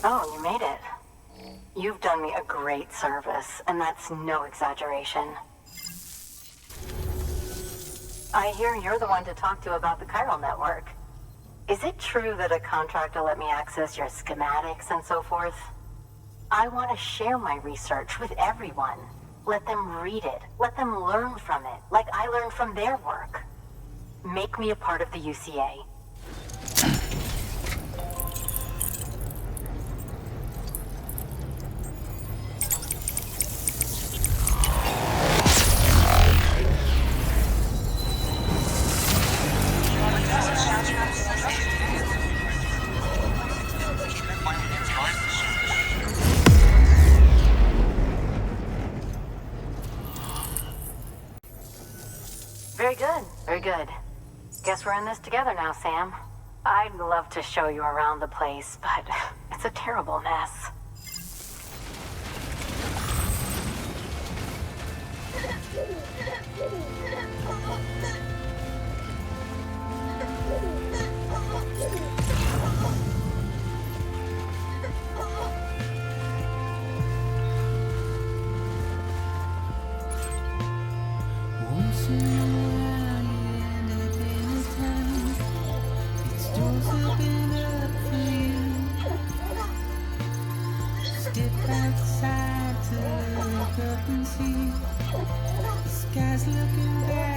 Oh, you made it. You've done me a great service, and that's no exaggeration. I hear you're the one to talk to about the chiral network. Is it true that a contractor let me access your schematics and so forth? I want to share my research with everyone. Let them read it. Let them learn from it, like I learned from their work. Make me a part of the UCA. Very good, very good. Guess we're in this together now, Sam. I'd love to show you around the place, but it's a terrible mess. Outside to look up and see the sky's looking bad.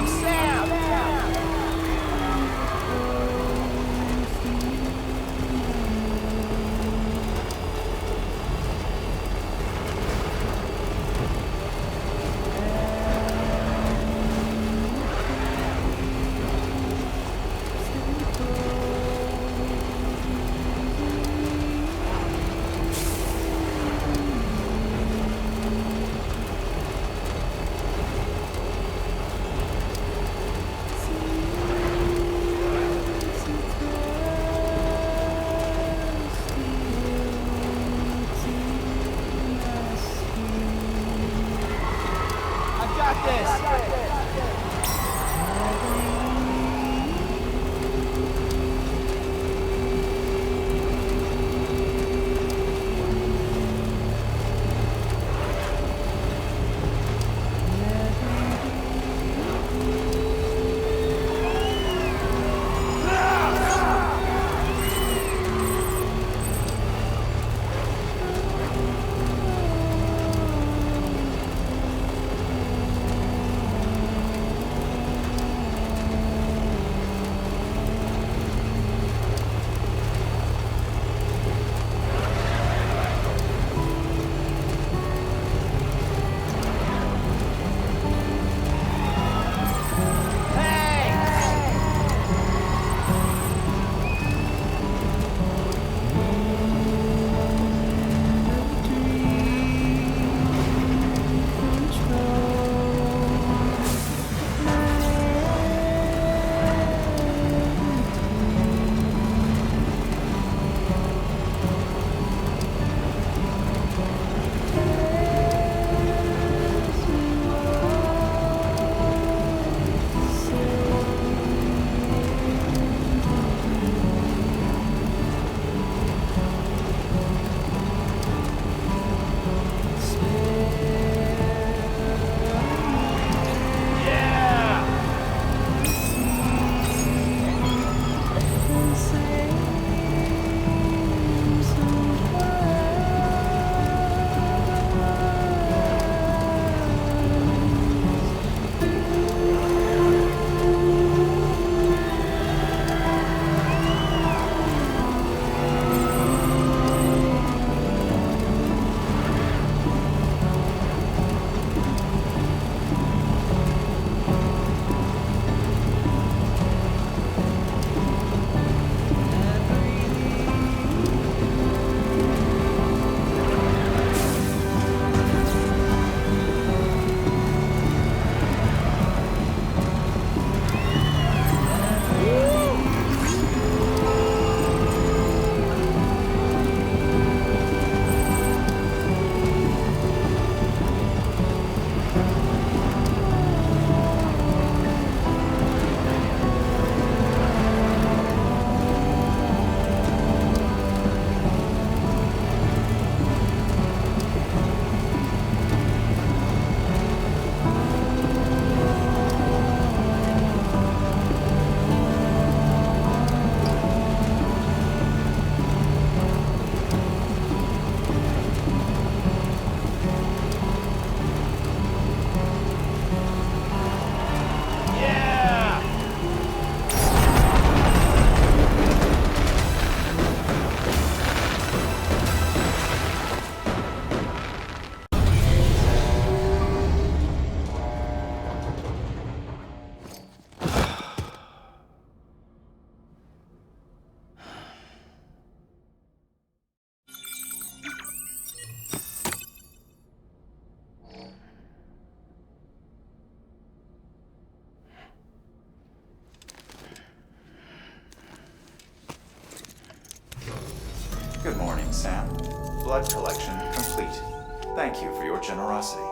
I'm Sam! Good morning, Sam. Blood collection complete. Thank you for your generosity.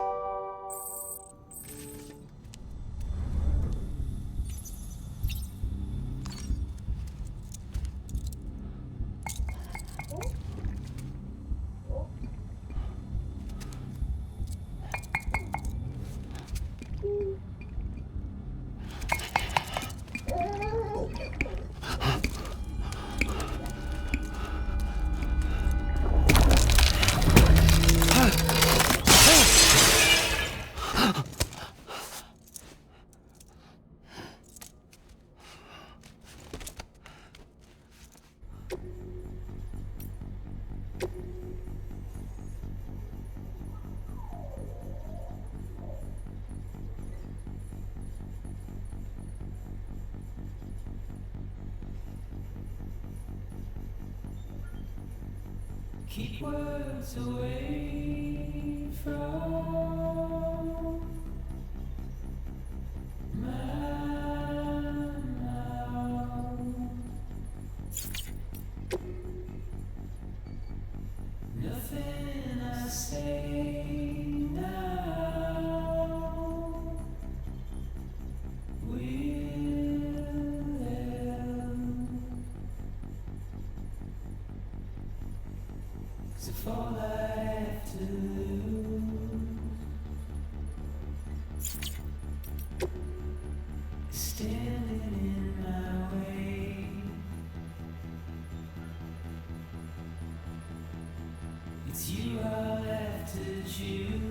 Keep words away from my mouth. Nothing I say now will help. 'Cause if all I have to lose is standing in my way, it's you I'll have to choose.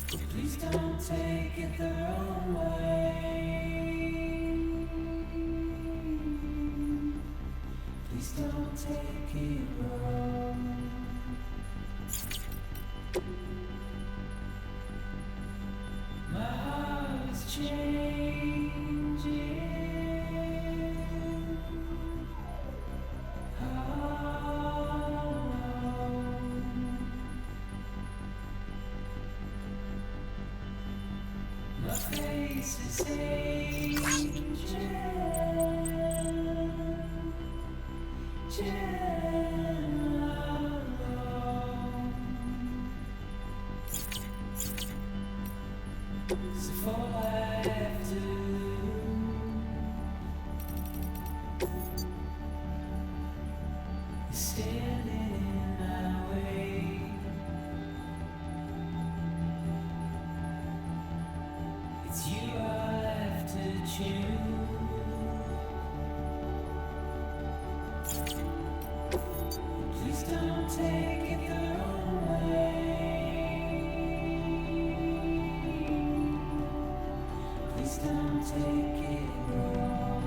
But please don't take it the wrong way. Please don't take it wrong. My heart is changing. My face is aging. So if all I have to is standing in my way, it's you I'll have to choose. Please don't take it the wrong way. Please don't take it wrong.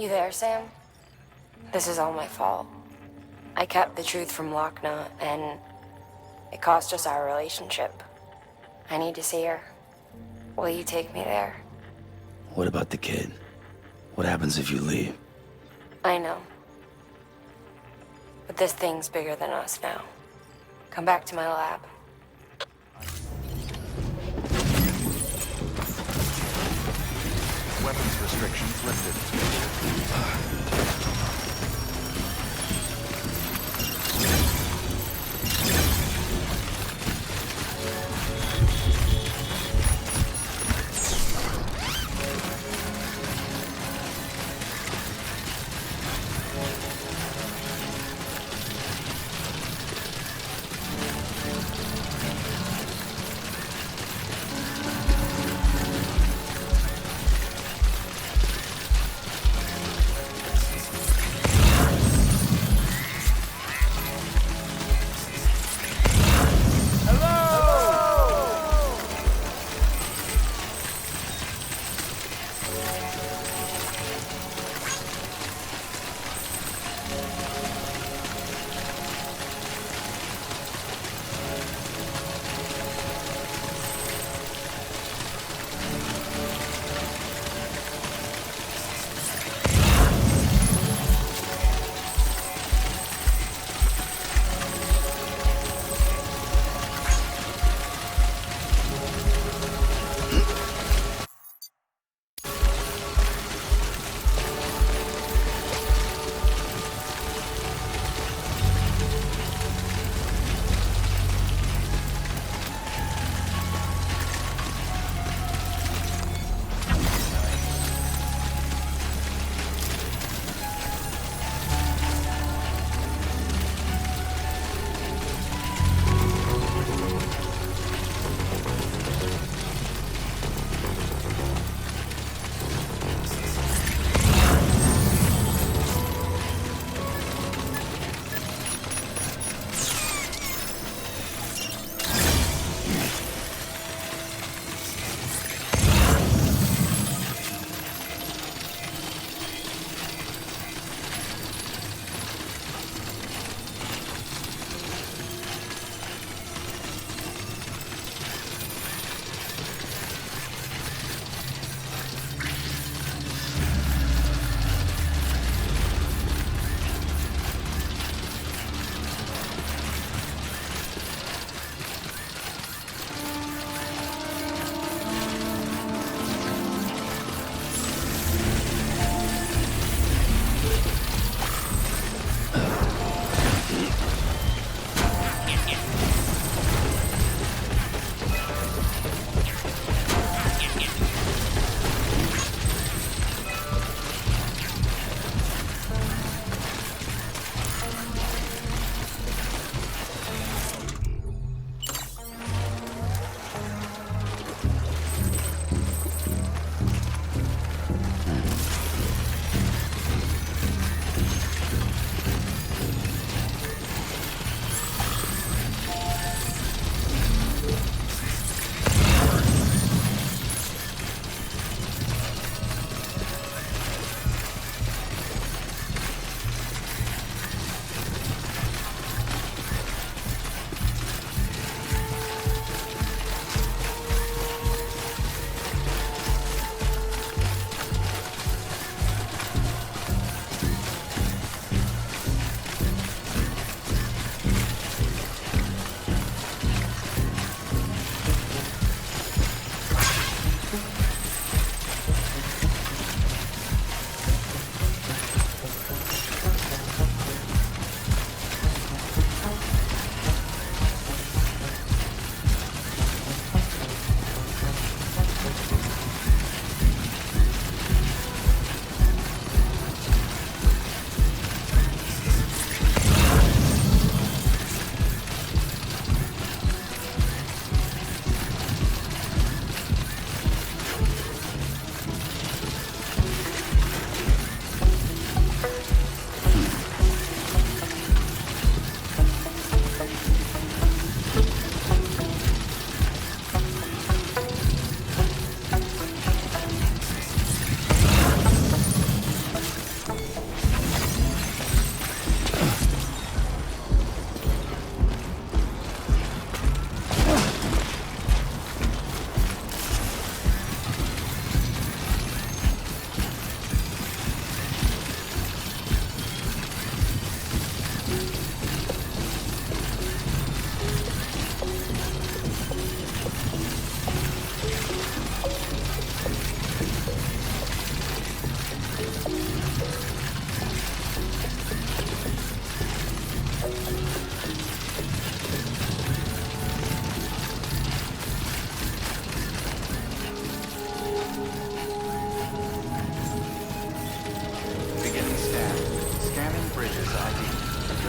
You there, Sam? This is all my fault. I kept the truth from Locni, and it cost us our relationship. I need to see her. Will you take me there? What about the kid? What happens if you leave? I know. But this thing's bigger than us now. Come back to my lab. Weapons restrictions lifted.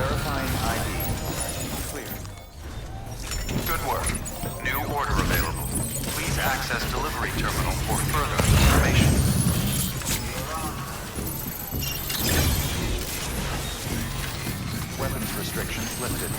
Verifying ID. Clear. Good work. New order available. Please access delivery terminal for further information. Weapons restrictions lifted.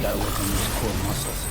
Gotta work on those core muscles.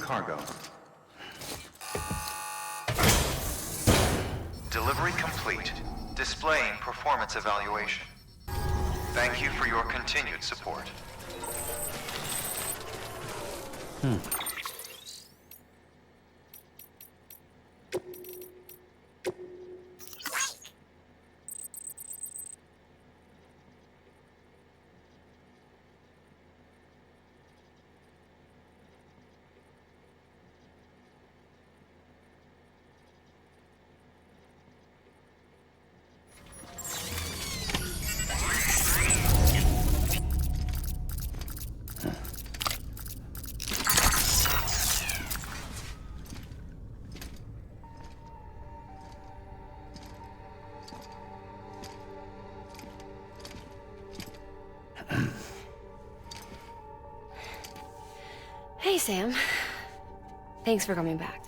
Cargo. Delivery complete. Displaying performance evaluation. Thank you for your continued support. Hey, Sam. Thanks for coming back.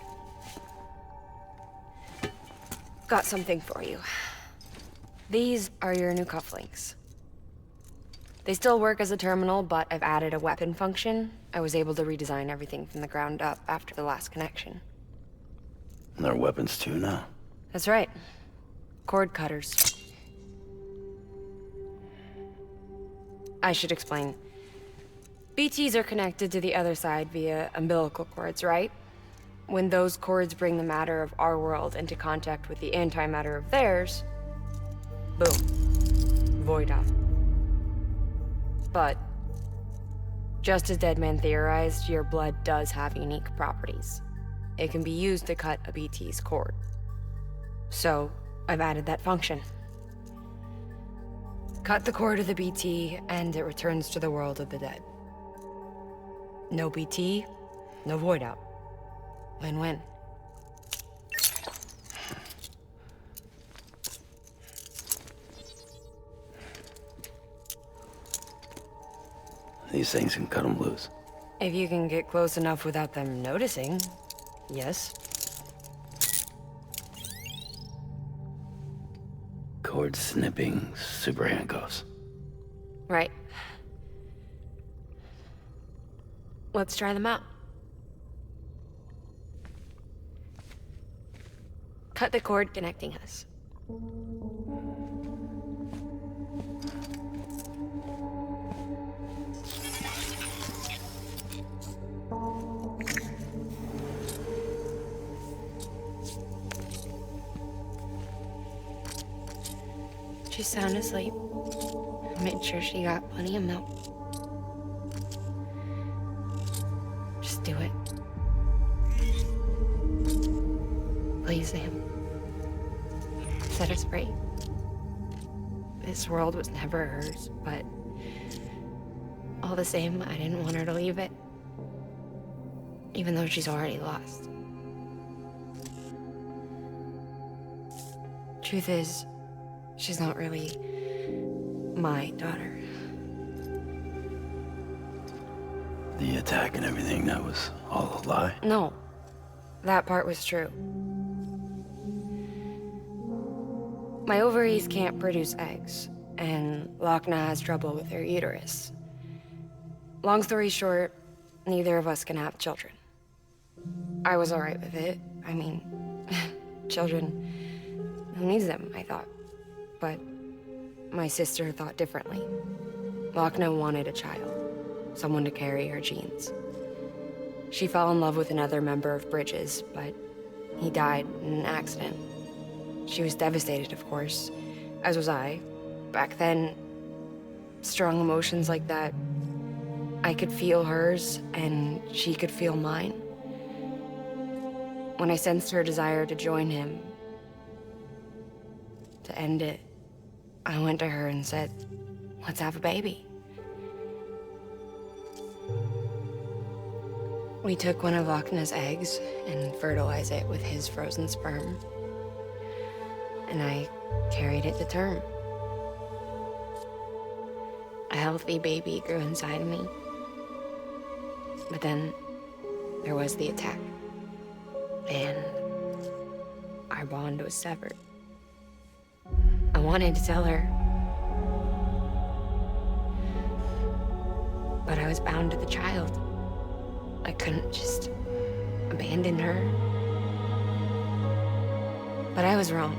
Got something for you. These are your new cufflinks. They still work as a terminal, but I've added a weapon function. I was able to redesign everything from the ground up after the last connection. And they're weapons too now. That's right. Cord cutters. I should explain. BTs are connected to the other side via umbilical cords, right? When those cords bring the matter of our world into contact with the antimatter of theirs, boom. Void out. But, just as Dedmän theorized, your blood does have unique properties. It can be used to cut a BT's cord. So, I've added that function. Cut the cord of the BT, and it returns to the world of the dead. No BT, no void out. Win-win. These things can cut them loose. If you can get close enough without them noticing, yes. Cord snipping, super handcuffs. Right. Let's try them out. Cut the cord connecting us. She's sound asleep. I made sure she got plenty of milk. Just do it. Please, Sam. Set her free. This world was never hers, but all the same, I didn't want her to leave it. Even though she's already lost. Truth is, she's not really my daughter. The attack and everything, that was all a lie? No, that part was true. My ovaries can't produce eggs, and Locna has trouble with her uterus. Long story short, neither of us can have children. I was alright with it. I mean, children, who needs them, I thought. But my sister thought differently. Locna wanted a child, someone to carry her genes. She fell in love with another member of Bridges, but he died in an accident. She was devastated, of course, as was I. Back then, strong emotions like that, I could feel hers, and she could feel mine. When I sensed her desire to join him, to end it, I went to her and said, let's have a baby. We took one of Locna's eggs and fertilized it with his frozen sperm. And I carried it to term. A healthy baby grew inside me. But then there was the attack. And our bond was severed. I wanted to tell her. But I was bound to the child. I couldn't just abandon her. But I was wrong.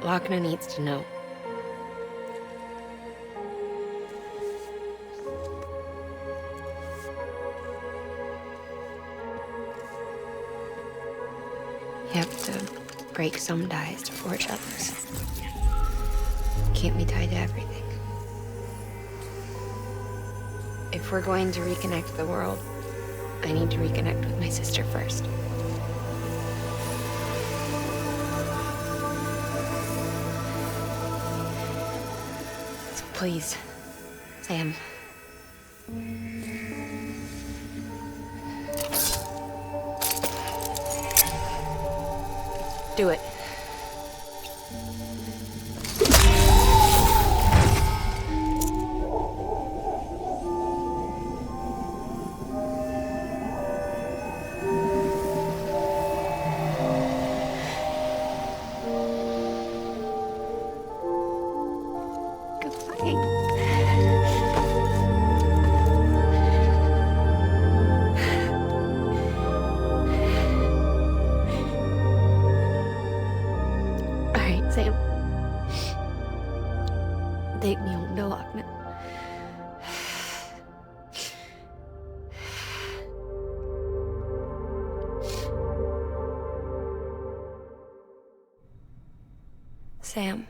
Locna needs to know. You have to break some ties to forge others. Can't be tied to everything. If we're going to reconnect the world, I need to reconnect with my sister first. So please, Sam. Do it. take me home to Locni. Sam,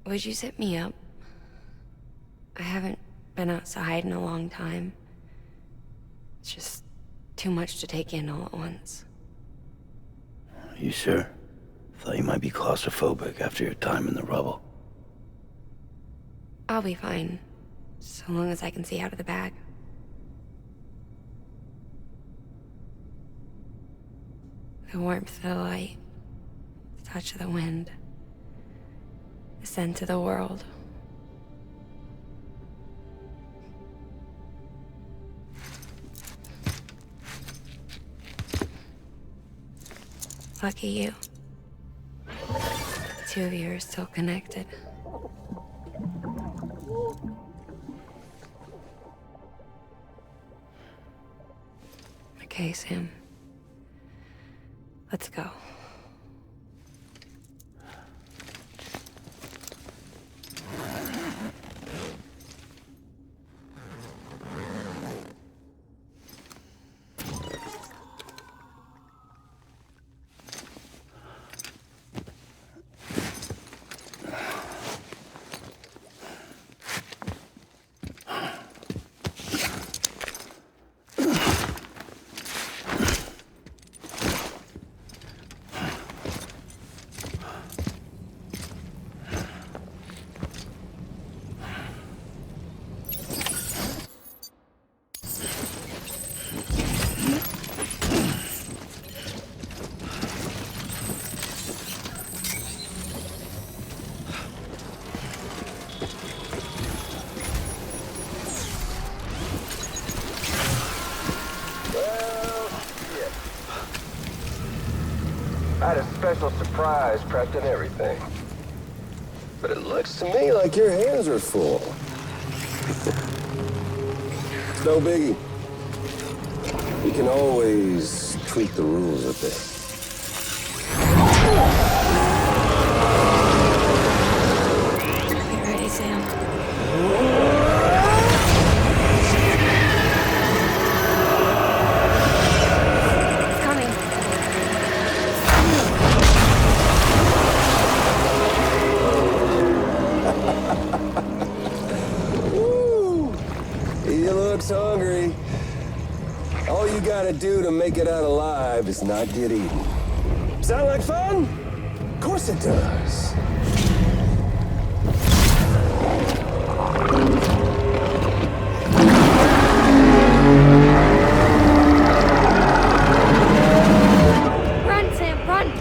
would you sit me up? I haven't been outside in a long time. It's just too much to take in all at once. You sure? Thought you might be claustrophobic after your time in the rubble. I'll be fine, so long as I can see out of the bag. The warmth of the light, the touch of the wind, the scent of the world. Lucky you. The two of you are still connected. Okay, Sam. Let's go. I had a special surprise prepped and everything. But it looks to me like your hands are full. It's no biggie. We can always tweak the rules a bit. You ready, Sam? Hungry. All you gotta do to make it out alive is not get eaten. Sound like fun? Of course it does. Run, Sam, run!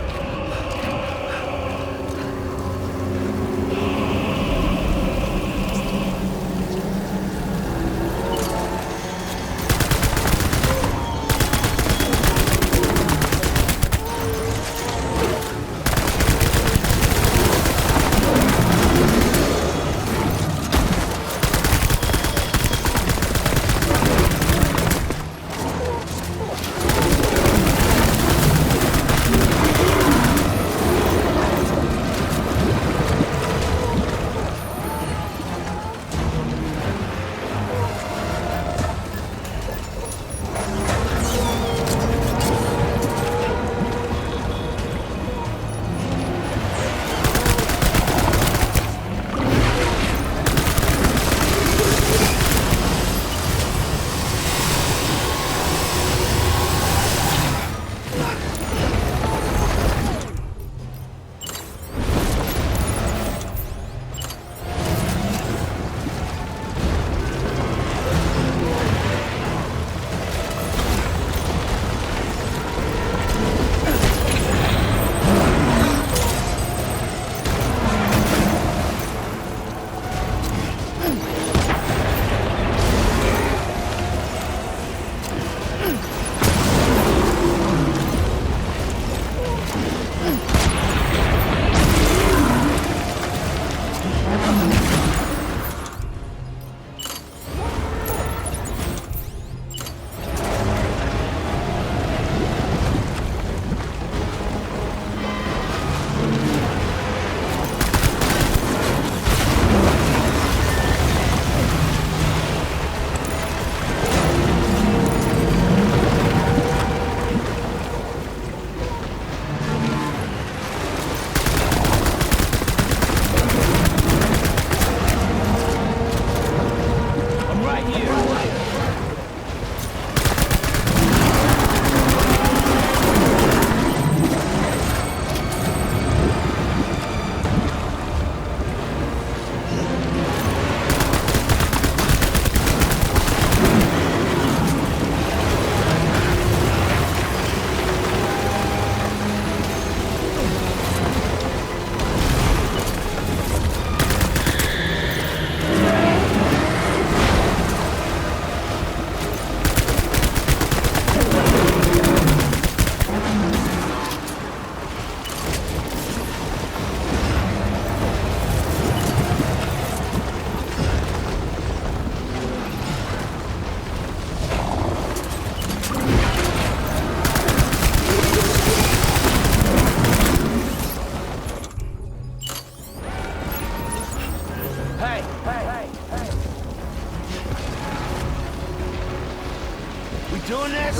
We doing this?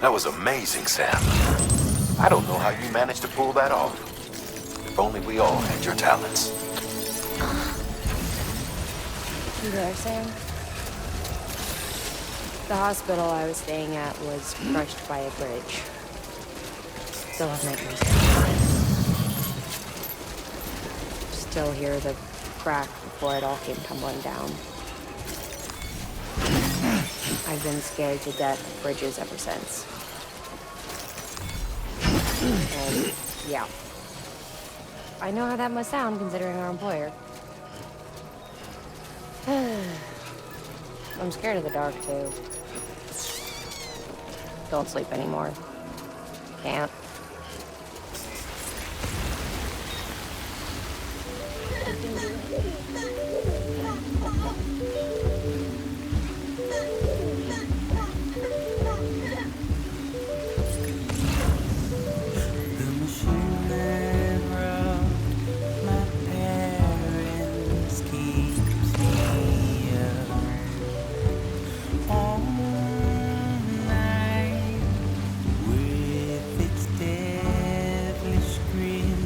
That was amazing, Sam. I don't know how you managed to pull that off. If only we all had your talents. You there, Sam? The hospital I was staying at was crushed by a bridge. Still have nightmares. Still hear the crack before it all came tumbling down. I've been scared to death of bridges ever since. And, yeah. I know how that must sound considering our employer. I'm scared of the dark, too. Don't sleep anymore. Can't. Devilish grin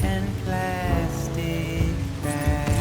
and plastic bags.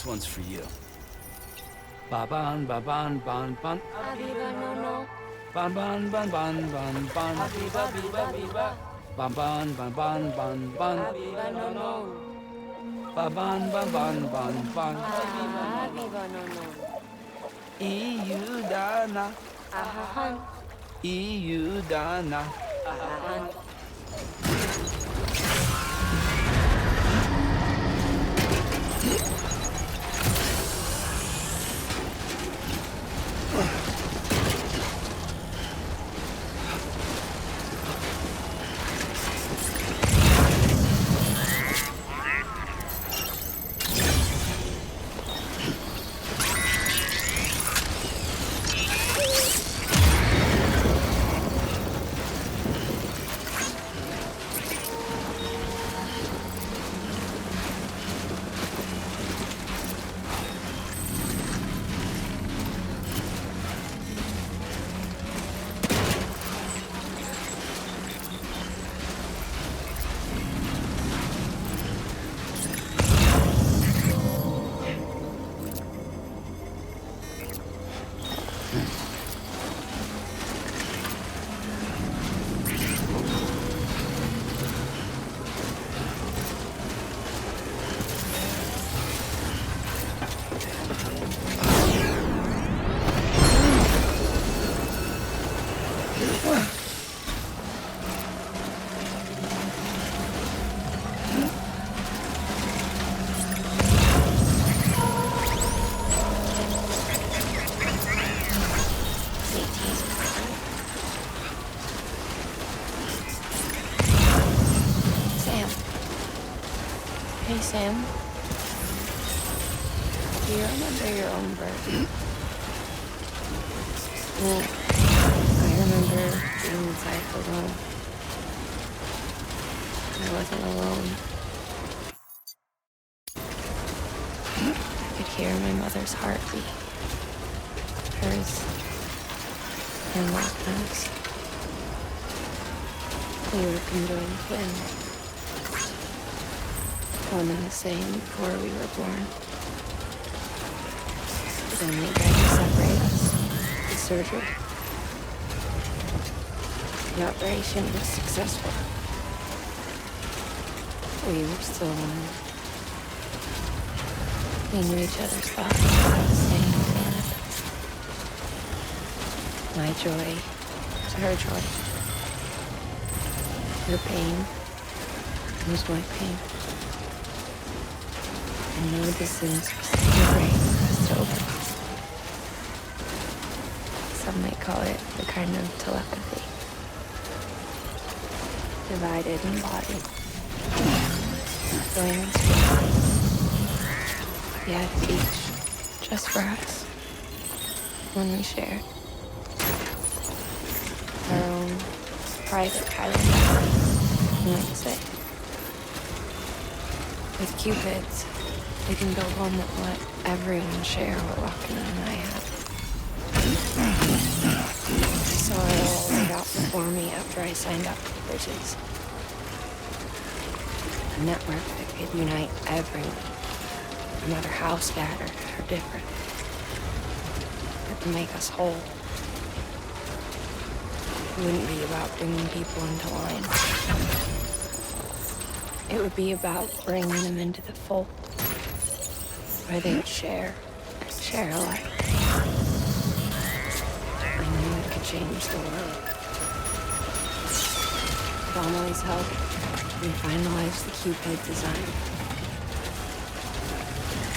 This one's for you. Ba-ban, ba-ban, ban, ban. Abiba no no. Ban, ban, ban, ban, ban, ban. Abiba biba biba. Ban, ban, ban, ban, ban, ban. Abiba no no. Ba-ban, ban, ban, ban, ban. Abiba no no. Iudana. Ahahan. Iudana. Ahahan. Sam, do you remember your own birth? I remember being inside alone. I wasn't alone. I could hear my mother's heartbeat. Hers and Locni's. We were conjoined twins. One and the same before we were born. Then they tried to separate us with surgery. The operation was successful. We were still one. We knew each other's thoughts without saying anything. My joy was her joy. Her pain was my pain. And no distance was too great for us to overcome. Some might call it the kind of telepathy. Divided in body. Joined in spirit. Yet each just for us. One we shared. Our own private chiral network, you might say. With Cupids, we can build one that will let everyone share what Locni and I have. I saw it all laid out before me after I signed up for Bridges. A network that could unite everyone, no matter how scattered or different. That would make us whole. It wouldn't be about bringing people into line. It would be about bringing them into the fold, where they would share alike. I knew it could change the world. With Amelie's help, we finalized the Cupid design.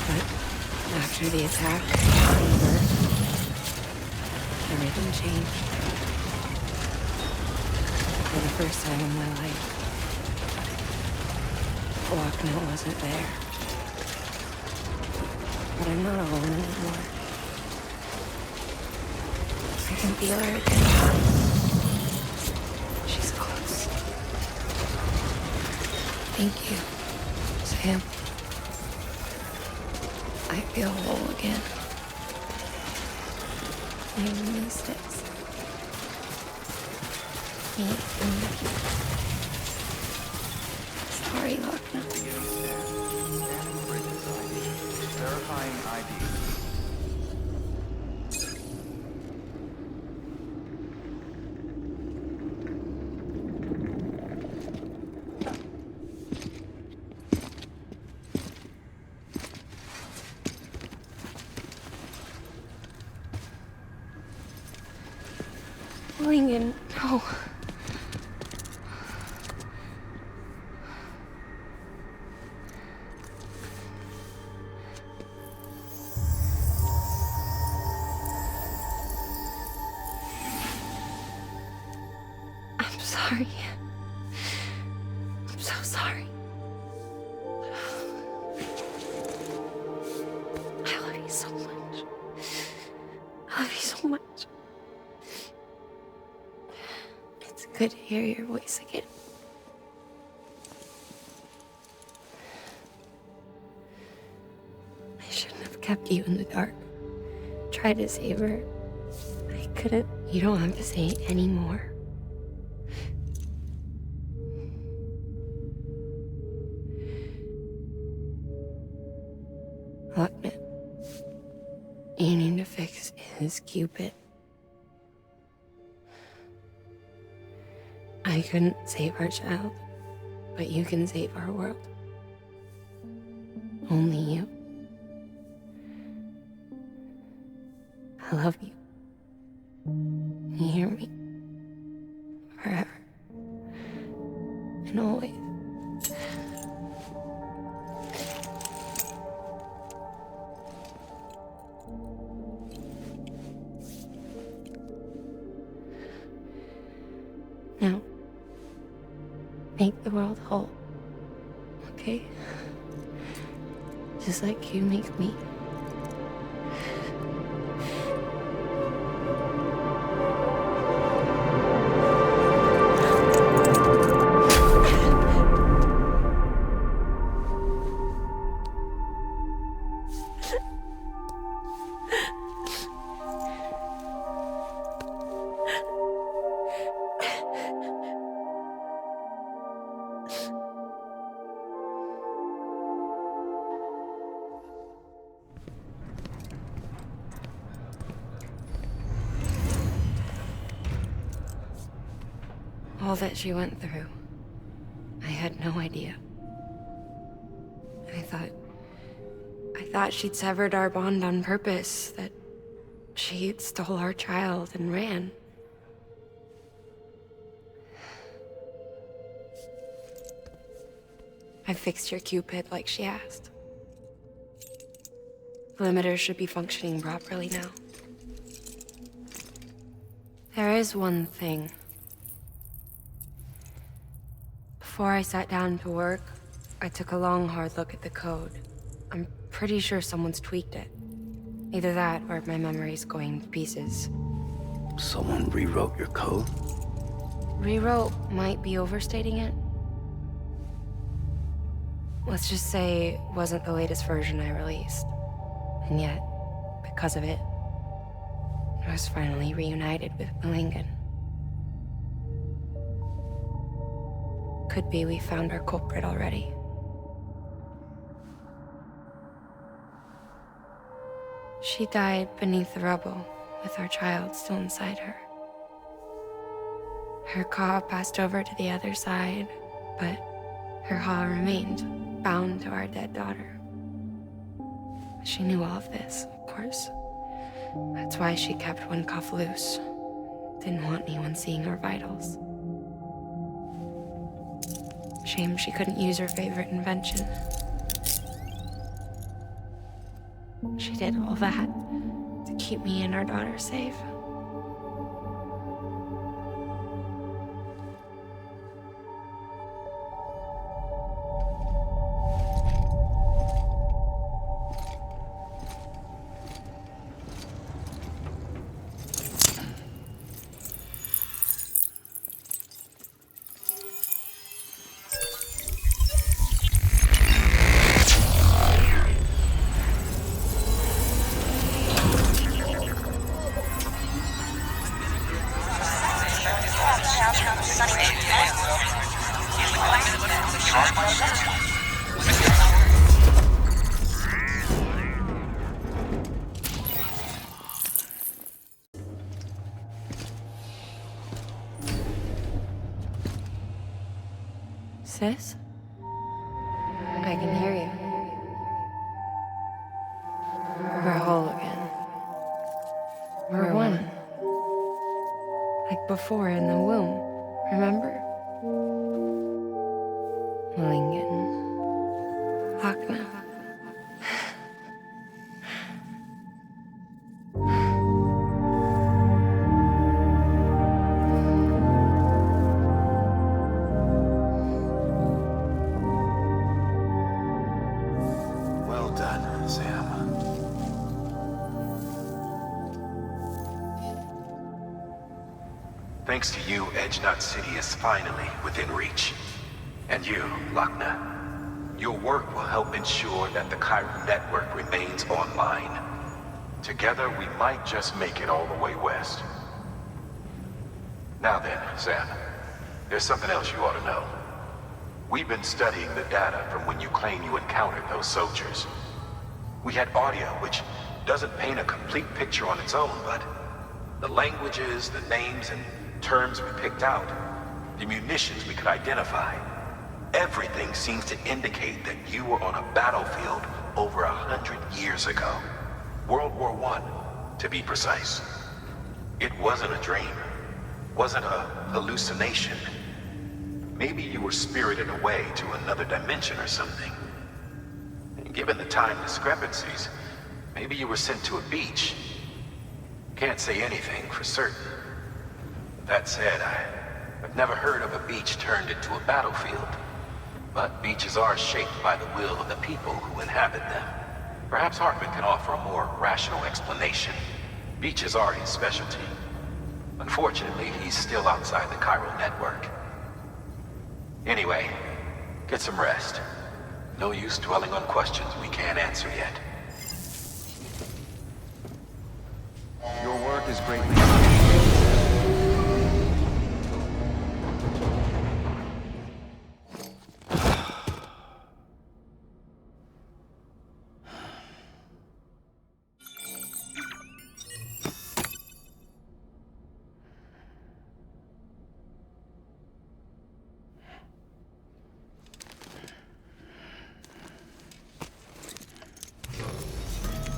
But after the attack and the birth, everything changed. For the first time in my life, Locni wasn't there. But I'm not alone anymore. I can feel her again. She's close. Thank you, Sam. I feel whole again. Even these days. Me and you. Sorry, Locni. Verifying Lingen, no. I'm sorry. I'm so sorry. I love you so much. I love you so much. It's good to hear your voice again. I shouldn't have kept you in the dark. Tried to save her. I couldn't. You don't have to say it anymore. Lokni, you need to fix his Cupid. I couldn't save our child, but you can save our world. Only you. I love you. You hear me? Forever. And always. Now, make the world whole, okay? Just like you make me. All that she went through, I had no idea. I thought she'd severed our bond on purpose, that she stole our child and ran. I fixed your Cupid like she asked. The limiter should be functioning properly now. There is one thing. Before I sat down to work, I took a long, hard look at the code. I'm pretty sure someone's tweaked it. Either that, or my memory's going to pieces. Someone rewrote your code? Rewrote might be overstating it. Let's just say it wasn't the latest version I released. And yet, because of it, I was finally reunited with Lingen. Could be we found our culprit already. She died beneath the rubble, with our child still inside her. Her Ka passed over to the other side, but her Ha remained, bound to our dead daughter. She knew all of this, of course. That's why she kept one cuff loose. Didn't want anyone seeing her vitals. Shame she couldn't use her favorite invention. She did all that to keep me and our daughter safe. Sis? I can hear you. We're whole again. We're one. Like before in the womb, remember? Lingen. Locna. Well done, Sam. Thanks to you, Edge Knot City is finally within reach. And you, Locna. Your work will help ensure that the Chiral network remains online. Together, we might just make it all the way west. Now then, Sam, there's something else you ought to know. We've been studying the data from when you claim you encountered those soldiers. We had audio which doesn't paint a complete picture on its own, but the languages, the names, and terms we picked out, the munitions we could identify, everything seems to indicate that you were on a battlefield over 100 years ago. World War I, to be precise. It wasn't a dream. Wasn't a hallucination. Maybe you were spirited away to another dimension or something. And given the time discrepancies, maybe you were sent to a beach. Can't say anything for certain. That said, I've never heard of a beach turned into a battlefield. But beaches are shaped by the will of the people who inhabit them. Perhaps Hartman can offer a more rational explanation. Beaches are his specialty. Unfortunately, he's still outside the Chiral network. Anyway, get some rest. No use dwelling on questions we can't answer yet. Your work is greatly appreciated.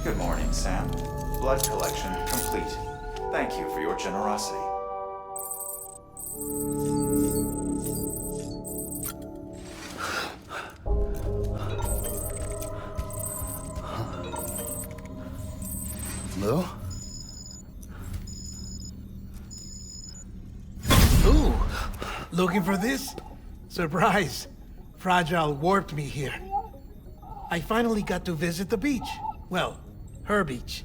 Good morning, Sam. Blood collection complete. Thank you for your generosity. Lou? Ooh, looking for this? Surprise. Fragile warped me here. I finally got to visit the beach. Well, her beach.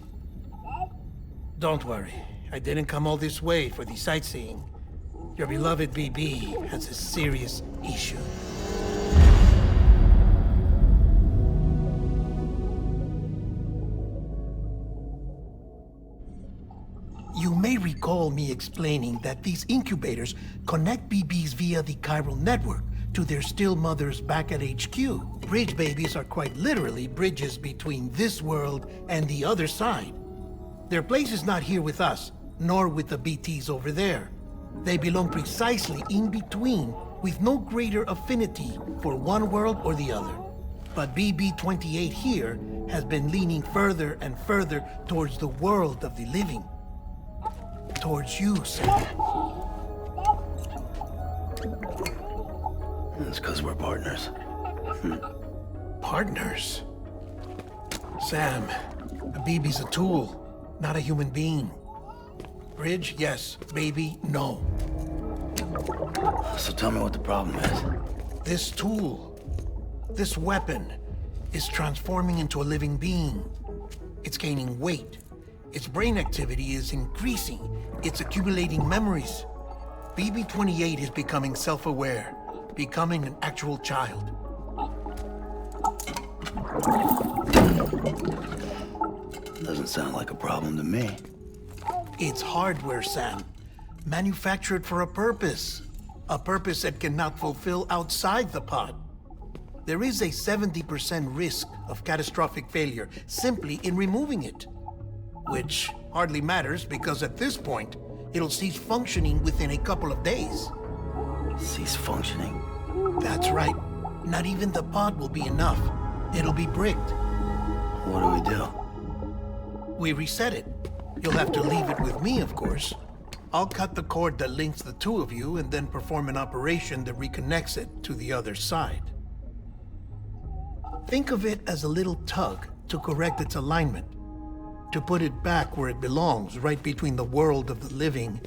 Don't worry, I didn't come all this way for the sightseeing. Your beloved BB has a serious issue. You may recall me explaining that these incubators connect BBs via the chiral network to their still mothers back at HQ. Bridge babies are quite literally bridges between this world and the other side. Their place is not here with us, nor with the BTs over there. They belong precisely in between, with no greater affinity for one world or the other. But BB-28 here has been leaning further and further towards the world of the living. Towards you, Sam. That's because we're partners. Partners? Sam, a BB's a tool, not a human being. Bridge, yes. Baby, no. So tell me what the problem is. This tool, this weapon, is transforming into a living being. It's gaining weight. Its brain activity is increasing. It's accumulating memories. BB-28 is becoming self-aware, becoming an actual child. Doesn't sound like a problem to me. It's hardware, Sam. Manufactured for a purpose. A purpose that cannot fulfill outside the pod. There is a 70% risk of catastrophic failure simply in removing it. Which hardly matters because at this point, it'll cease functioning within a couple of days. Cease functioning? That's right. Not even the pod will be enough. It'll be bricked. What do we do? We reset it. You'll have to leave it with me, of course. I'll cut the cord that links the two of you and then perform an operation that reconnects it to the other side. Think of it as a little tug to correct its alignment, to put it back where it belongs, right between the world of the living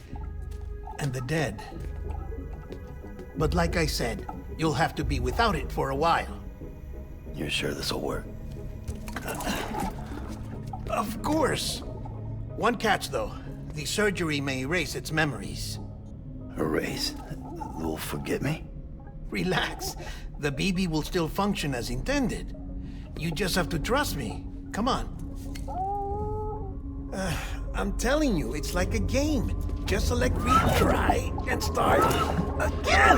and the dead. But like I said, you'll have to be without it for a while. You're sure this'll work? Of course. One catch, though. The surgery may erase its memories. Erase? Will forget me? Relax. The BB will still function as intended. You just have to trust me. Come on. I'm telling you, it's like a game. Just select retry and start again!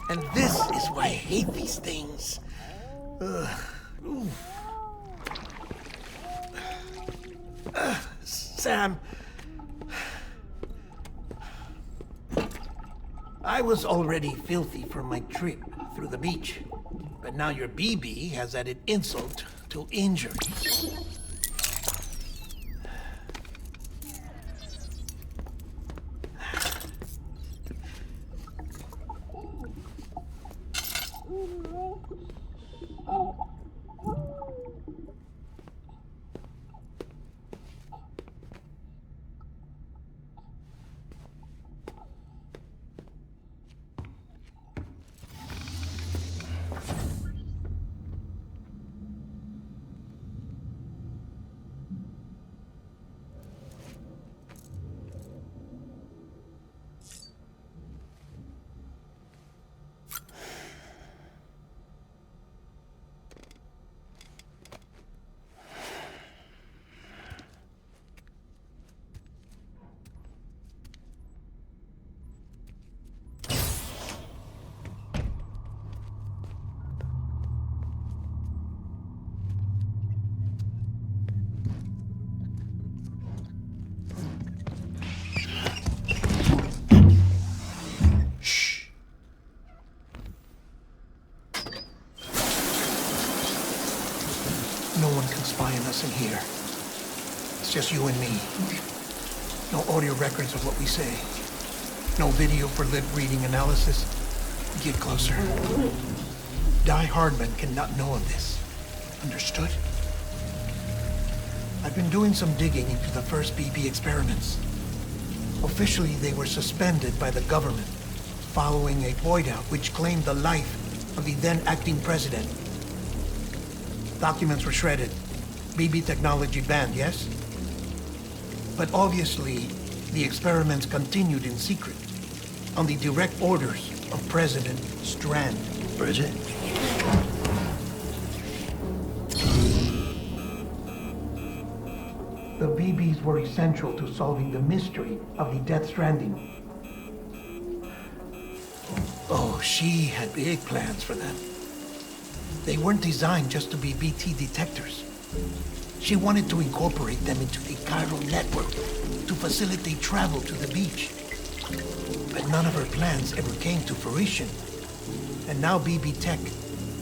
And this is why I hate these things. Sam, I was already filthy from my trip through the beach, but now your BB has added insult to injury. In here. It's just you and me. No audio records of what we say. No video for lip reading analysis. Get closer. Die Hardman cannot know of this. Understood? I've been doing some digging into the first BB experiments. Officially, they were suspended by the government following a void out which claimed the life of the then acting president. Documents were shredded. BB technology banned, yes? But obviously, the experiments continued in secret, on the direct orders of President Strand. Bridget? The BBs were essential to solving the mystery of the Death Stranding. Oh, she had big plans for them. They weren't designed just to be BT detectors. She wanted to incorporate them into the chiral network to facilitate travel to the beach. But none of her plans ever came to fruition. And now BB Tech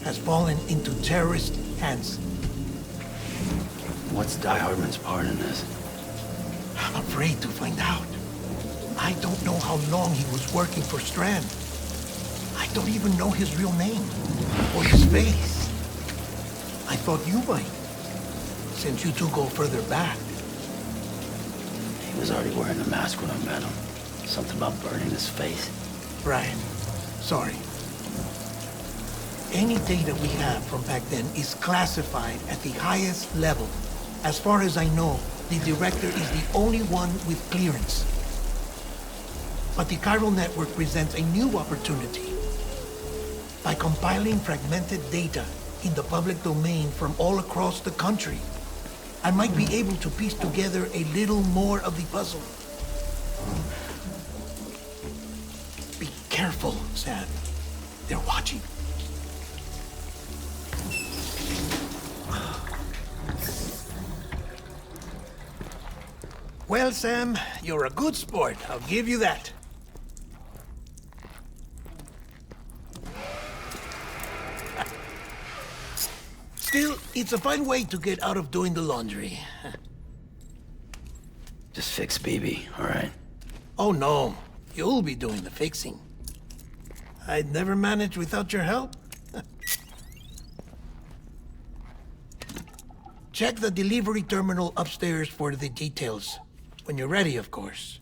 has fallen into terrorist hands. What's Die Hardman's part in this? I'm afraid to find out. I don't know how long he was working for Strand. I don't even know his real name or his face. I thought you might. Since you two go further back. He was already wearing the mask when I met him. Something about burning his face. Right. Sorry. Any data we have from back then is classified at the highest level. As far as I know, the director is the only one with clearance. But the chiral network presents a new opportunity. By compiling fragmented data in the public domain from all across the country, I might be able to piece together a little more of the puzzle. Be careful, Sam. They're watching. Well, Sam, you're a good sport. I'll give you that. It's a fine way to get out of doing the laundry. Just fix BB, all right? Oh no, you'll be doing the fixing. I'd never manage without your help. Check the delivery terminal upstairs for the details. When you're ready, of course.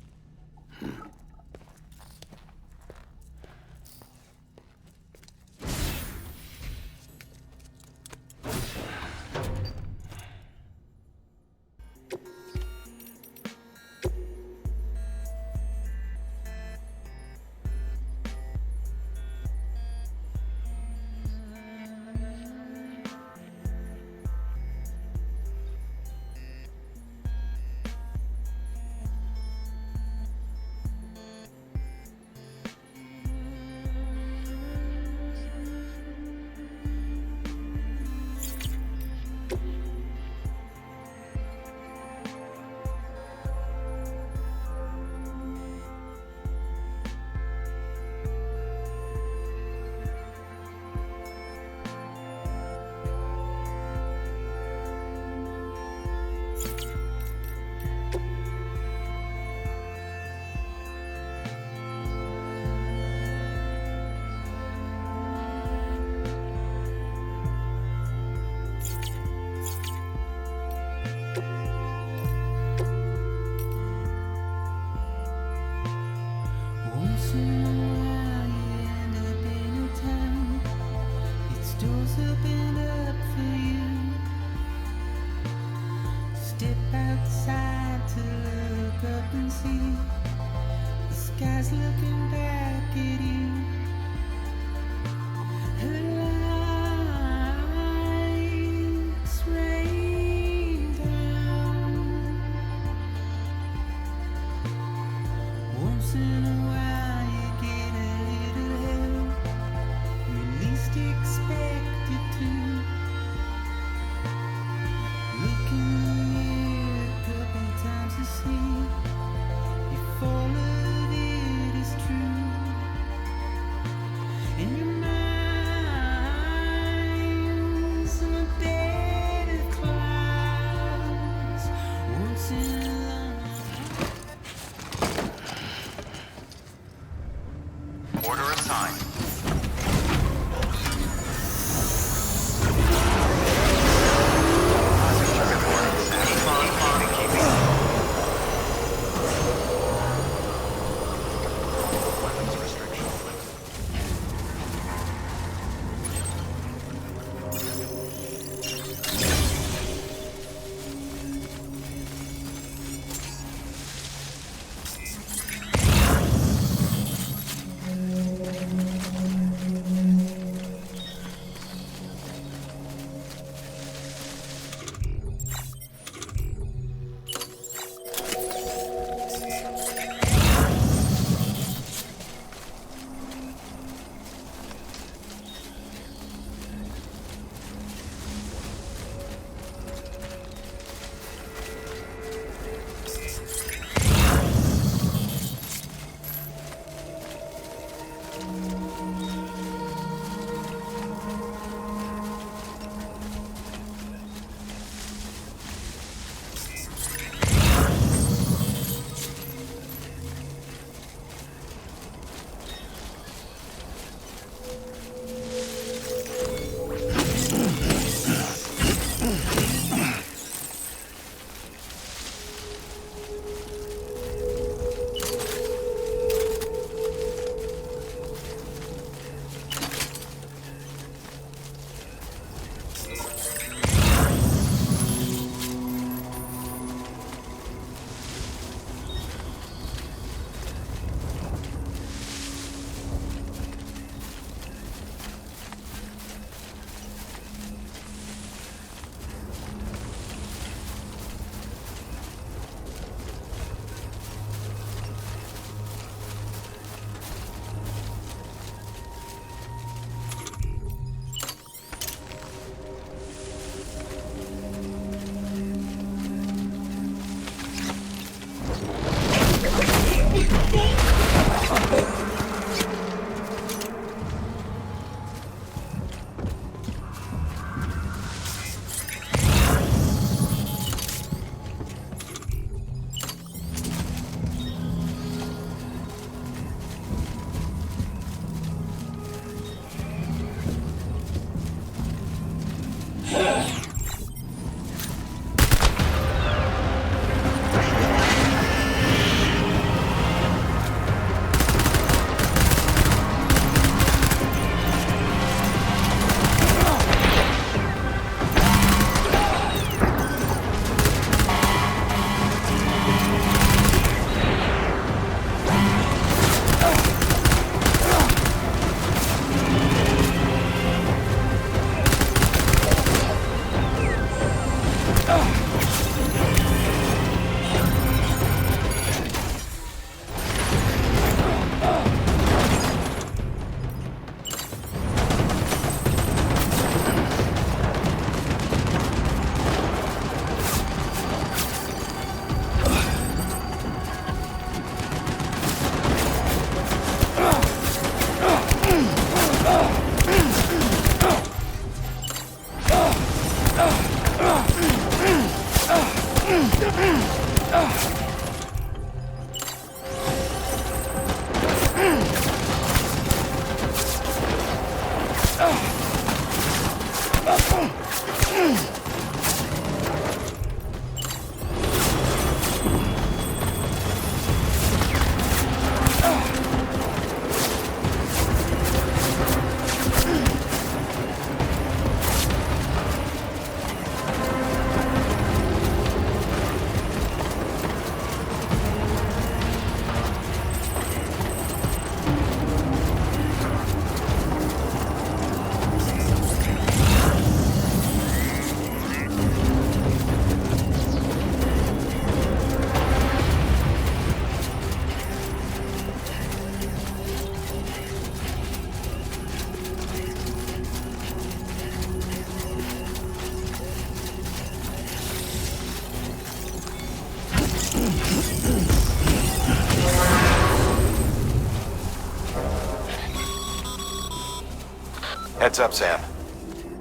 Heads up, Sam.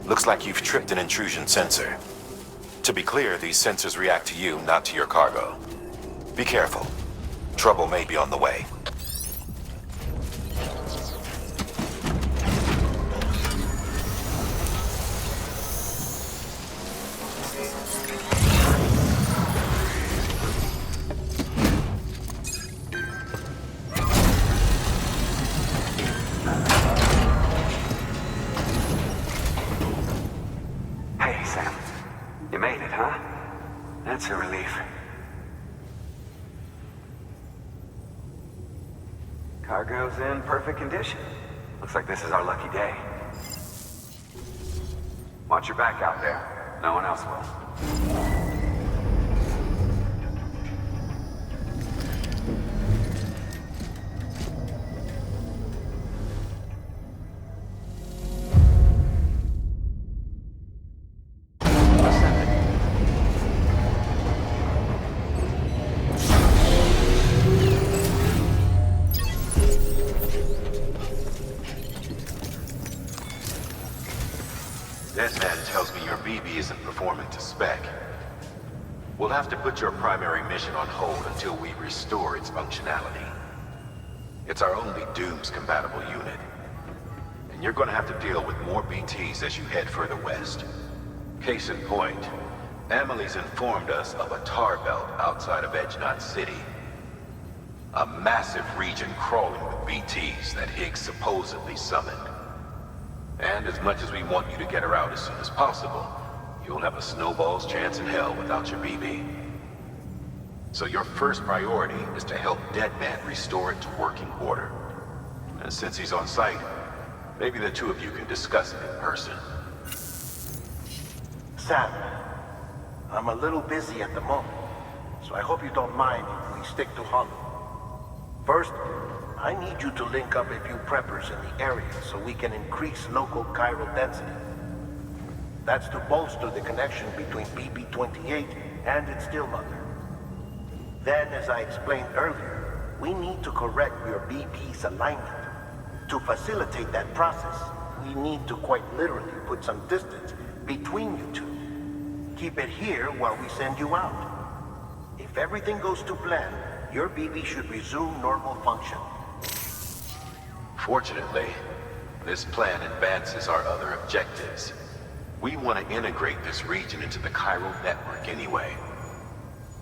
Looks like you've tripped an intrusion sensor. To be clear, these sensors react to you, not to your cargo. Be careful. Trouble may be on the way. Cargo's in perfect condition. Looks like this is our lucky day. Watch your back out there. No one else will. Dedmän tells me your BB isn't performing to spec. We'll have to put your primary mission on hold until we restore its functionality. It's our only Dooms-compatible unit. And you're gonna have to deal with more BTs as you head further west. Case in point, Emily's informed us of a tar belt outside of Edge Knot City. A massive region crawling with BTs that Higgs supposedly summoned. And as much as we want you to get her out as soon as possible, you'll have a snowball's chance in hell without your BB. So your first priority is to help Dedmän restore it to working order. And since he's on site, maybe the two of you can discuss it in person. Sam, I'm a little busy at the moment, so I hope you don't mind if we stick to Hollow. First, I need you to link up a few preppers in the area so we can increase local chiral density. That's to bolster the connection between BB-28 and its stillmother. Then, as I explained earlier, we need to correct your BB's alignment. To facilitate that process, we need to quite literally put some distance between you two. Keep it here while we send you out. If everything goes to plan, your BB should resume normal function. Fortunately, this plan advances our other objectives. We want to integrate this region into the chiral network anyway.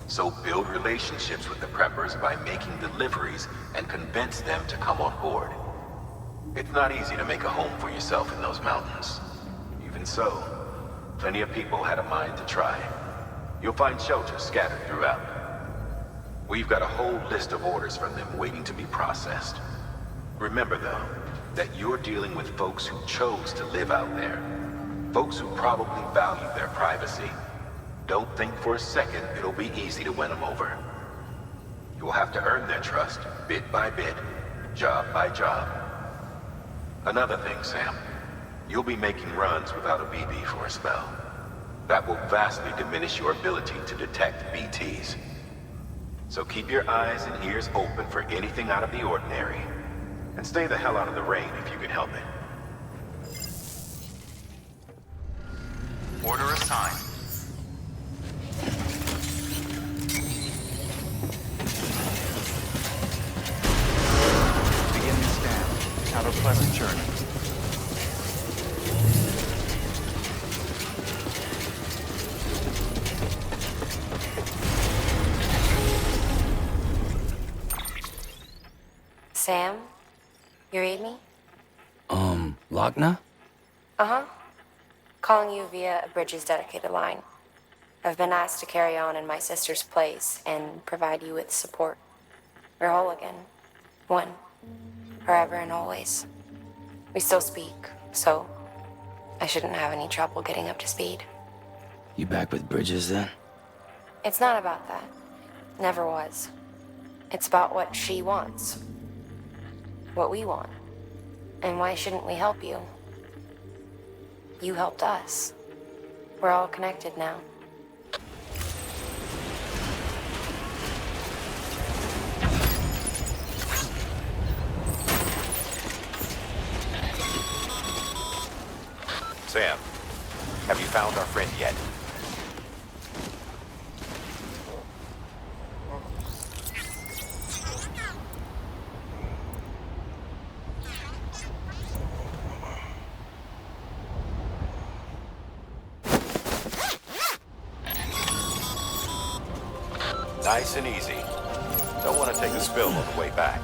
So build relationships with the preppers by making deliveries and convince them to come on board. It's not easy to make a home for yourself in those mountains. Even so, plenty of people had a mind to try. You'll find shelters scattered throughout. We've got a whole list of orders from them waiting to be processed. Remember, though, that you're dealing with folks who chose to live out there. Folks who probably value their privacy. Don't think for a second it'll be easy to win them over. You'll have to earn their trust, bit by bit, job by job. Another thing, Sam. You'll be making runs without a BB for a spell. That will vastly diminish your ability to detect BTs. So keep your eyes and ears open for anything out of the ordinary. And stay the hell out of the rain if you can help it. Order assigned. journey. Sam? You read me? Locna? Uh-huh. Calling you via a Bridges dedicated line. I've been asked to carry on in my sister's place and provide you with support. We're whole again. One. Forever and always. We still speak, so I shouldn't have any trouble getting up to speed. You back with Bridges then? It's not about that. Never was. It's about what she wants. What we want. And why shouldn't we help you? You helped us. We're all connected now. Sam, have you found our friend yet? Nice and easy. Don't want to take a spill on the way back.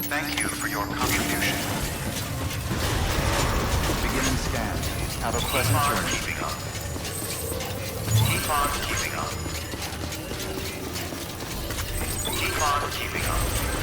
Thank you for your contribution. Beginning scan. Have a pleasant journey. Keeping up. Keep on keeping up. Keep on keeping up.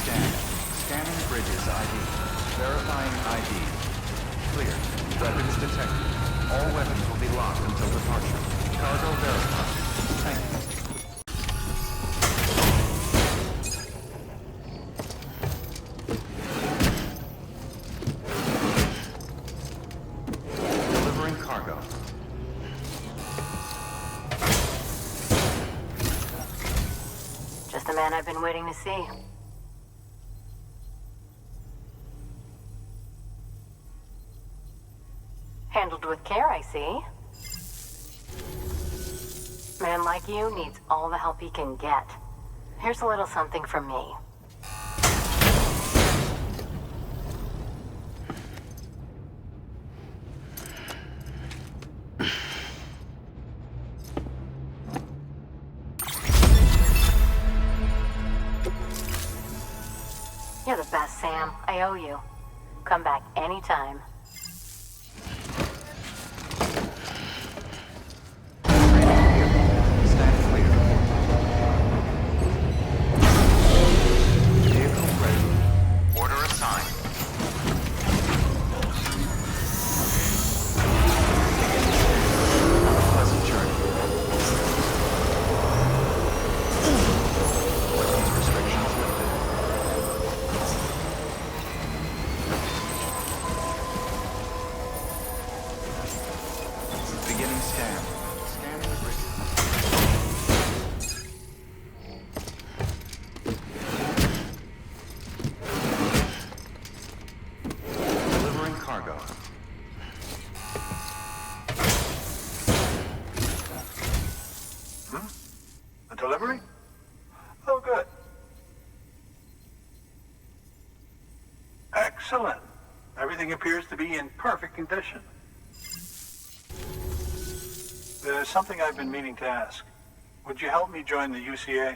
scan. Scanning bridges ID. Verifying ID. Clear. Weapons detected. All weapons will be locked until departure. Cargo verified. Thank you. Delivering cargo. Just the man I've been waiting to see. Handled with care, I see. Man like you needs all the help he can get. Here's a little something from me. You're the best, Sam. I owe you. Come back anytime. Stand clear. Vehicle ready. Order assigned. Have a pleasant journey. Weapons restrictions lifted. Beginning scan. Scanning bridge. Delivering cargo. A delivery? Oh, good. Excellent. Everything appears to be in perfect condition. There's something I've been meaning to ask. Would you help me join the UCA?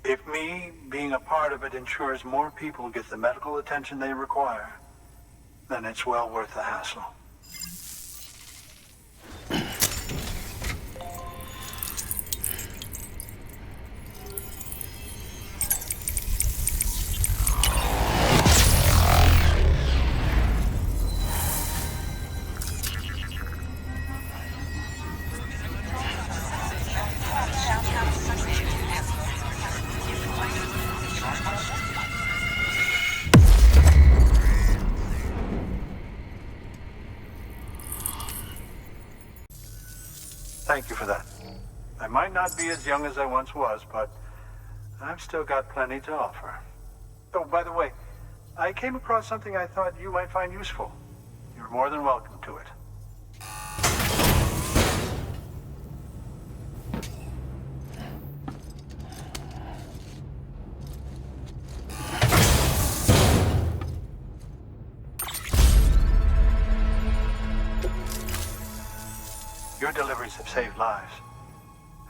If me being a part of it ensures more people get the medical attention they require, then it's well worth the hassle. Thank you for that. I might not be as young as I once was, but I've still got plenty to offer. Oh, by the way, I came across something I thought you might find useful. You're more than welcome to it. Your deliveries have saved lives.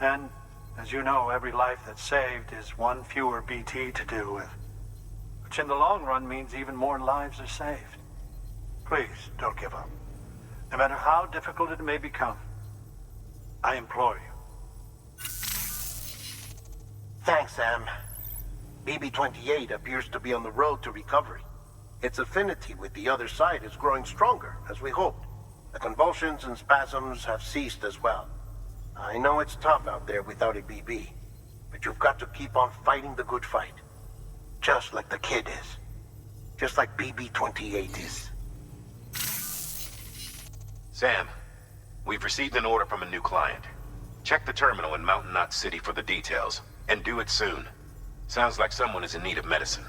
And, as you know, every life that's saved is one fewer BT to deal with. Which in the long run means even more lives are saved. Please, don't give up. No matter how difficult it may become, I implore you. Thanks, Sam. BB-28 appears to be on the road to recovery. Its affinity with the other side is growing stronger, as we hoped. The convulsions and spasms have ceased as well. I know it's tough out there without a BB, but you've got to keep on fighting the good fight. Just like the kid is. Just like BB-28 is. Sam, we've received an order from a new client. Check the terminal in Mountain Knot City for the details, and do it soon. Sounds like someone is in need of medicine.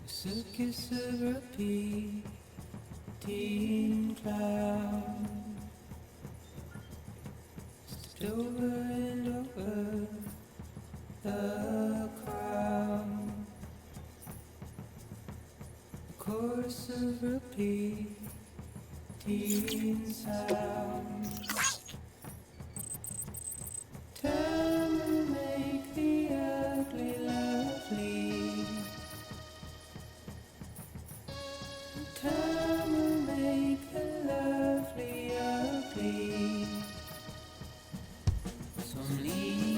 Circus of repeating clown, just over and over chorus of repeating sounds. Time will make the ugly lovely. Time will make the lovely ugly. So I'm leaving.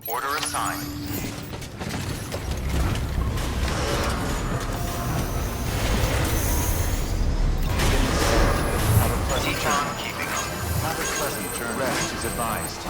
Order assigned. Keep on keeping up. Have a pleasant journey. Rest is advised.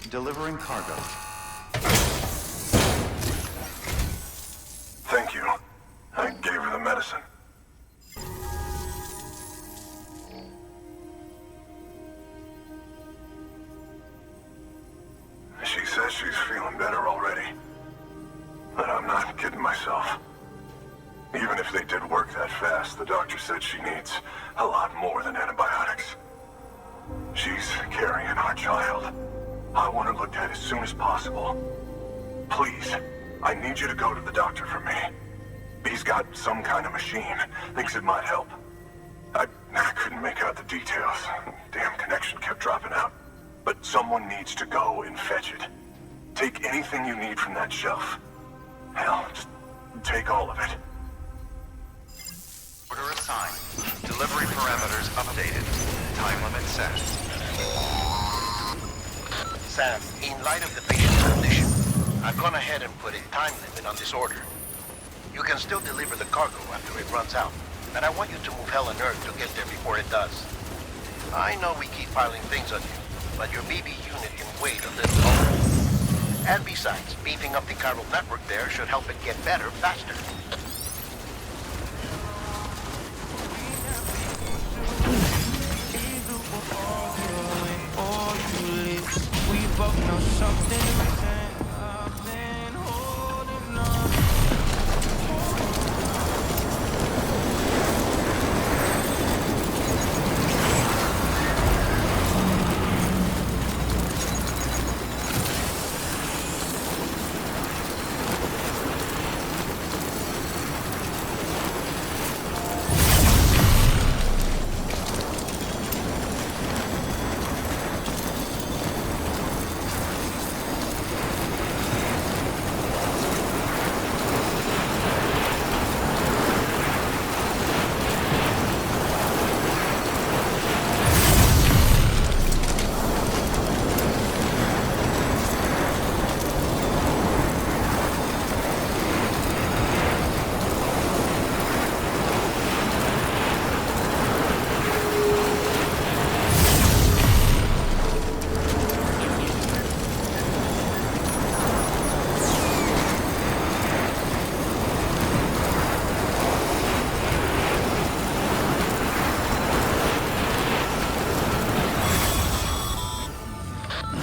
Delivering cargo. Thank you. I gave her the medicine. She says she's feeling better already. But I'm not kidding myself. Even if they did work that fast, the doctor said she needs a lot more than antibiotics. She's carrying our child. I want her looked at as soon as possible. Please, I need you to go to the doctor for me. He's got some kind of machine. Thinks it might help. I couldn't make out the details. Damn connection kept dropping out. But someone needs to go and fetch it. Take anything you need from that shelf. Hell, just take all of it. Order assigned. Delivery parameters updated. Time limit set. Sam, in light of the patient's condition, I've gone ahead and put a time limit on this order. You can still deliver the cargo after it runs out, and I want you to move hell and earth to get there before it does. I know we keep piling things on you, but your BB unit can wait a little longer. And besides, beefing up the chiral network there should help it get better faster. We both know something written. I've been holding on.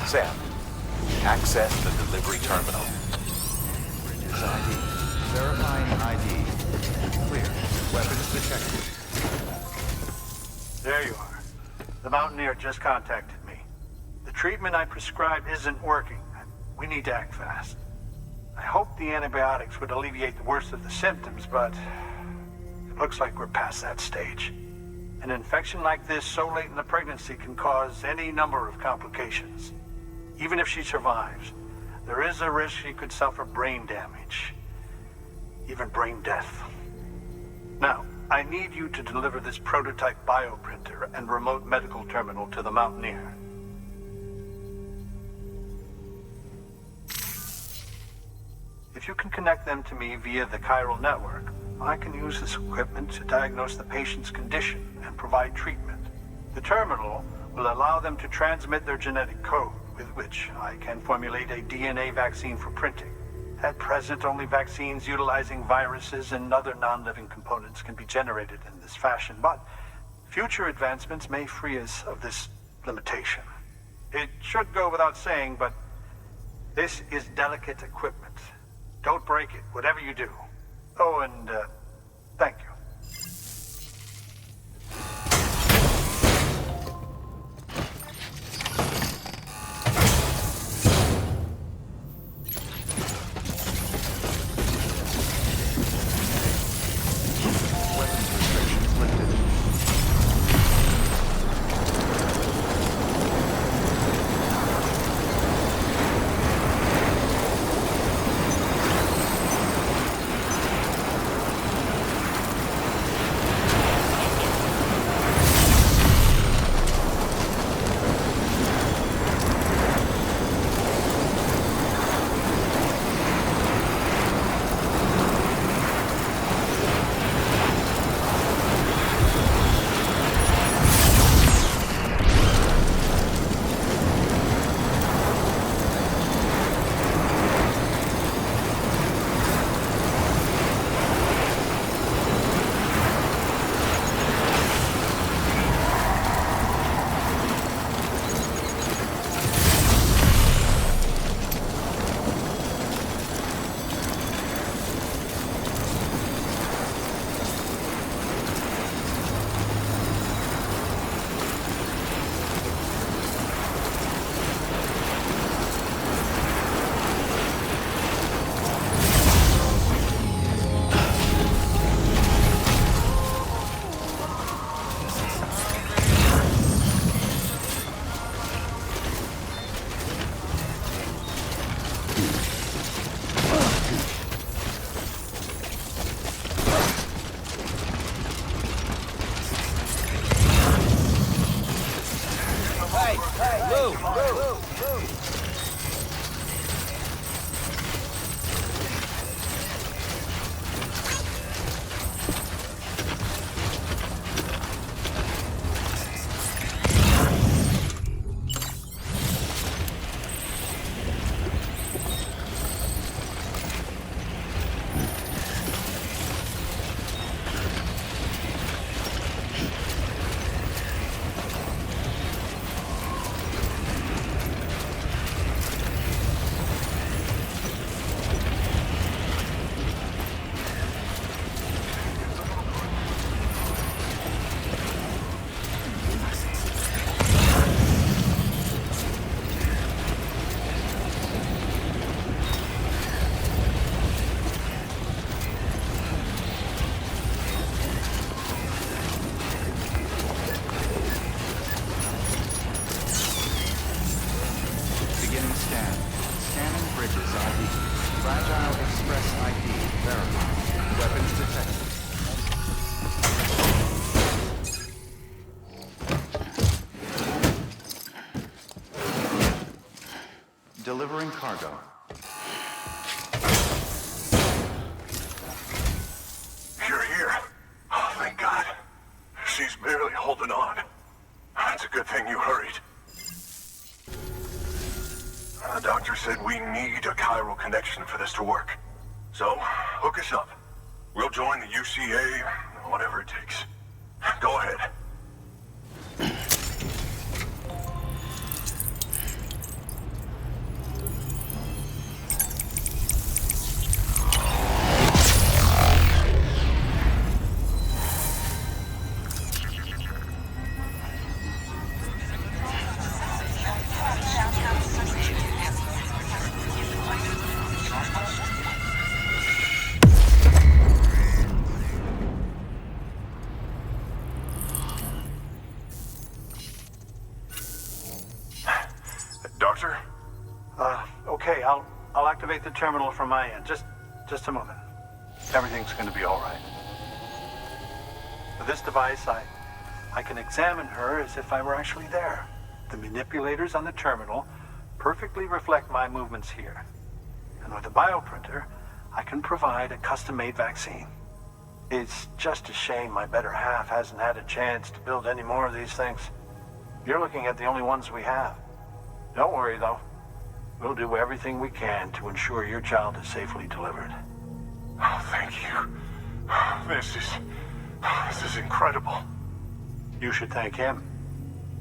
Sam, access the delivery terminal. Bridges ID. Verifying ID. Clear. Weapons detected. There you are. The Mountaineer just contacted me. The treatment I prescribed isn't working. We need to act fast. I hope the antibiotics would alleviate the worst of the symptoms, but it looks like we're past that stage. An infection like this so late in the pregnancy can cause any number of complications. Even if she survives, there is a risk she could suffer brain damage, even brain death. Now, I need you to deliver this prototype bioprinter and remote medical terminal to the Mountaineer. If you can connect them to me via the chiral network, I can use this equipment to diagnose the patient's condition and provide treatment. The terminal will allow them to transmit their genetic code, with which I can formulate a DNA vaccine for printing. At present, only vaccines utilizing viruses and other non-living components can be generated in this fashion, but future advancements may free us of this limitation. It should go without saying, but this is delicate equipment. Don't break it, whatever you do. Oh, and thank you. Delivering cargo. You're here. Oh, thank God. She's barely holding on. It's a good thing you hurried. The doctor said we need a chiral connection for this to work. So, hook us up. We'll join the UCA, whatever it takes. Go ahead. Okay, I'll activate the terminal from my end. Just a moment. Everything's going to be all right. With this device, I can examine her as if I were actually there. The manipulators on the terminal perfectly reflect my movements here. And with a bioprinter, I can provide a custom-made vaccine. It's just a shame my better half hasn't had a chance to build any more of these things. You're looking at the only ones we have. Don't worry, though. We'll do everything we can to ensure your child is safely delivered. Oh, thank you. This is incredible. You should thank him.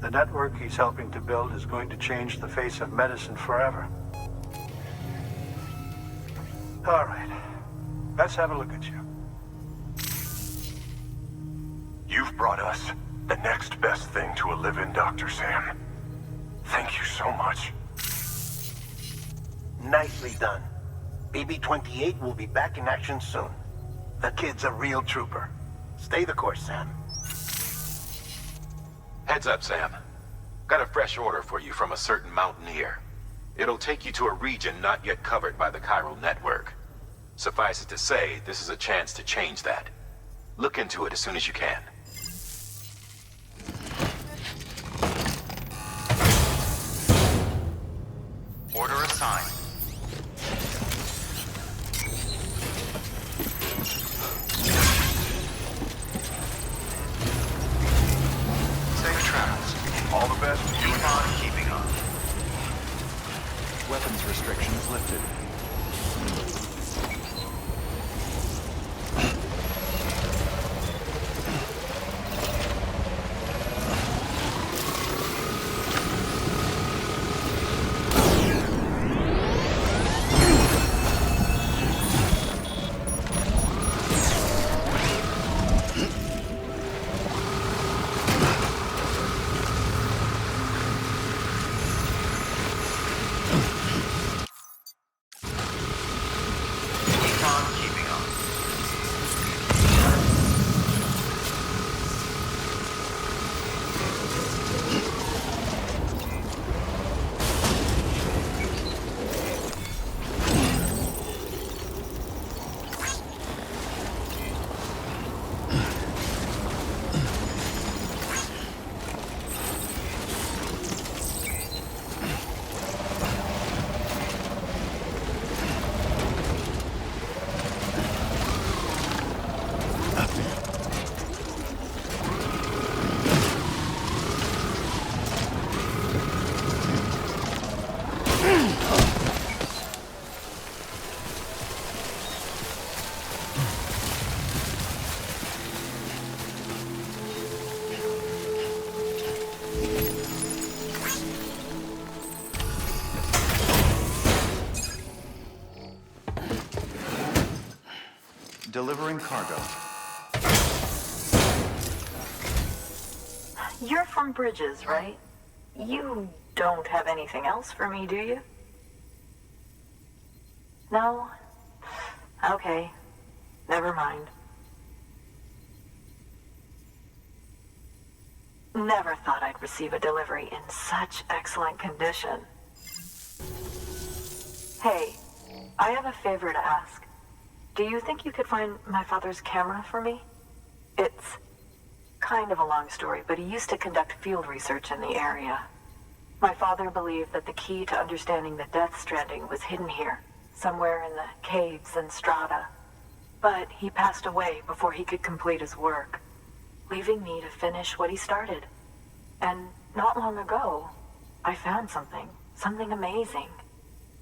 The network he's helping to build is going to change the face of medicine forever. All right. Let's have a look at you. You've brought us the next best thing to a live-in, Dr. Sam. Thank you so much. Nicely done. BB-28 will be back in action soon. The kid's a real trooper. Stay the course, Sam. Heads up, Sam. Got a fresh order for you from a certain mountaineer. It'll take you to a region not yet covered by the chiral network. Suffice it to say, this is a chance to change that. Look into it as soon as you can. Order assigned. Safe travels. All the best to you Keep on keeping on. Weapons restrictions lifted. Delivering cargo. You're from Bridges, right? You don't have anything else for me, do you? No? Okay. Never mind. Never thought I'd receive a delivery in such excellent condition. Hey, I have a favor to ask. Do you think you could find my father's camera for me? It's kind of a long story, but he used to conduct field research in the area. My father believed that the key to understanding the Death Stranding was hidden here, somewhere in the caves and strata. But he passed away before he could complete his work, leaving me to finish what he started. And not long ago, I found something amazing.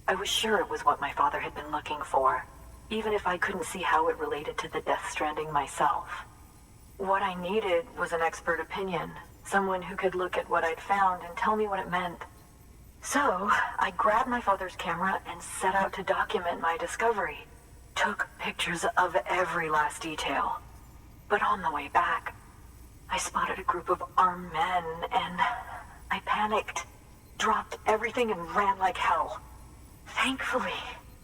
I was sure it was what my father had been looking for, even if I couldn't see how it related to the Death Stranding myself. What I needed was an expert opinion, someone who could look at what I'd found and tell me what it meant. So, I grabbed my father's camera and set out to document my discovery. Took pictures of every last detail. But on the way back, I spotted a group of armed men and I panicked, dropped everything and ran like hell. Thankfully,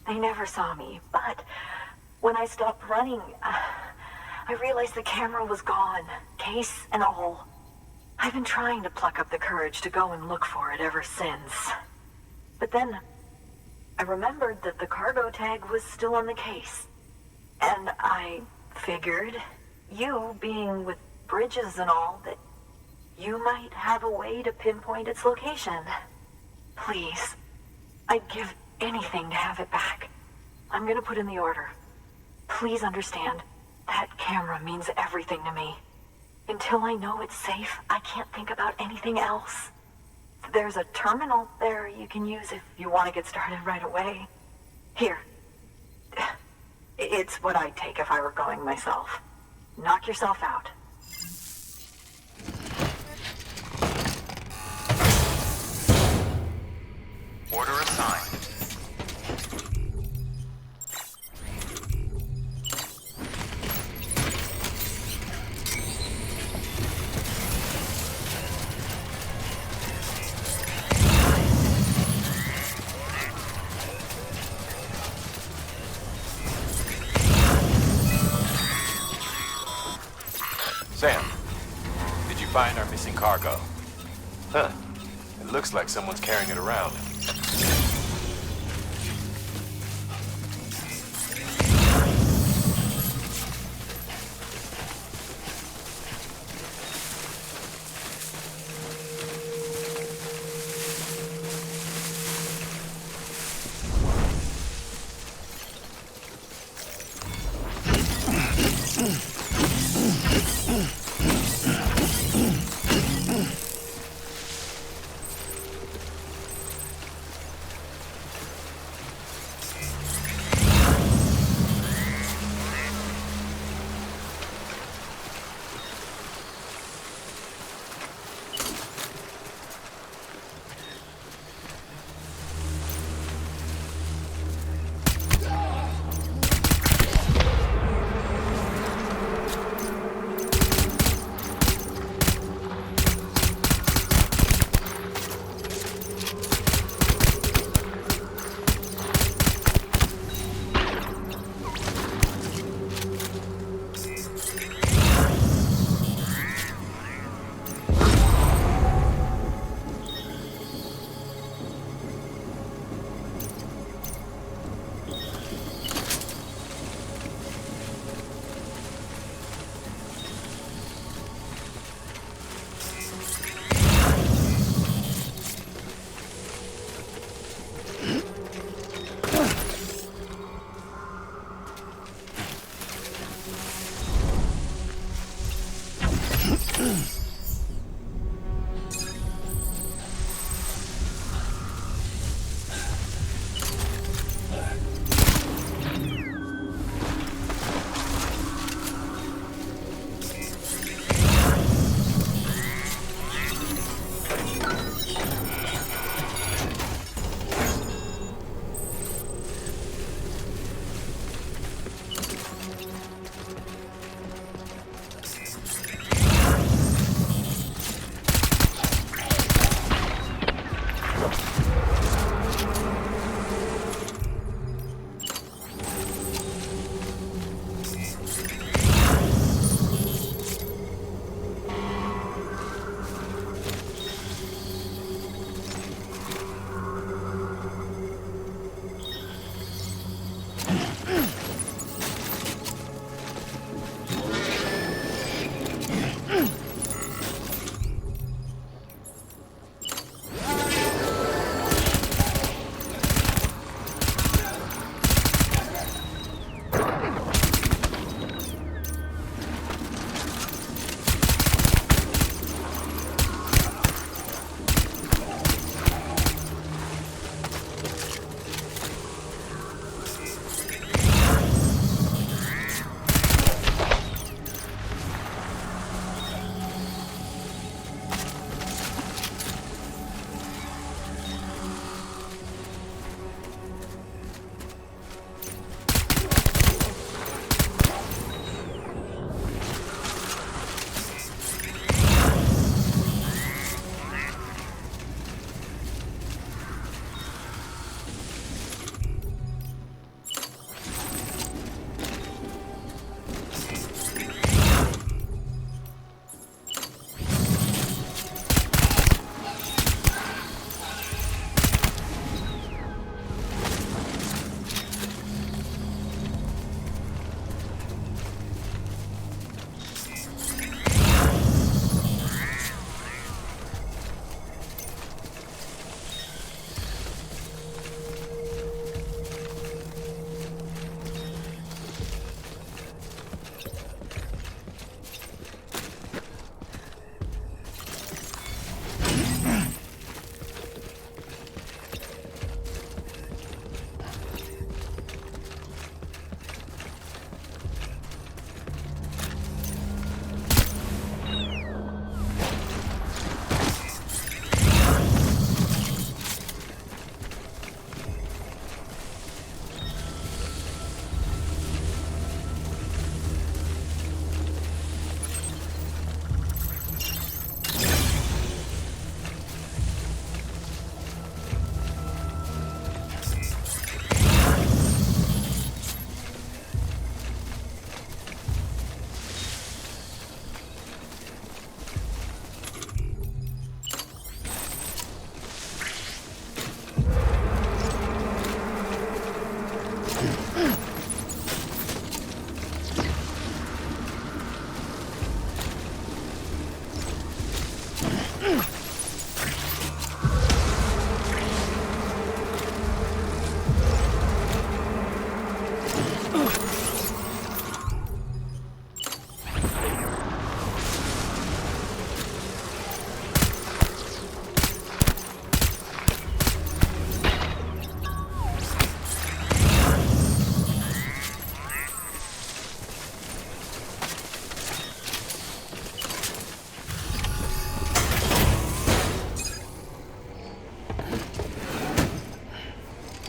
they never saw me, but when I stopped running, I realized the camera was gone, case and all. I've been trying to pluck up the courage to go and look for it ever since. But then, I remembered that the cargo tag was still on the case. And I figured, you being with Bridges and all, that you might have a way to pinpoint its location. Please, I'd give anything to have it back. I'm gonna put in the order. Please understand, that camera means everything to me. Until I know it's safe, I can't think about anything else. There's a terminal there you can use if you want to get started right away. Here. It's what I'd take if I were going myself. Knock yourself out. Order assigned. Sam, did you find our missing cargo? Huh. It looks like someone's carrying it around.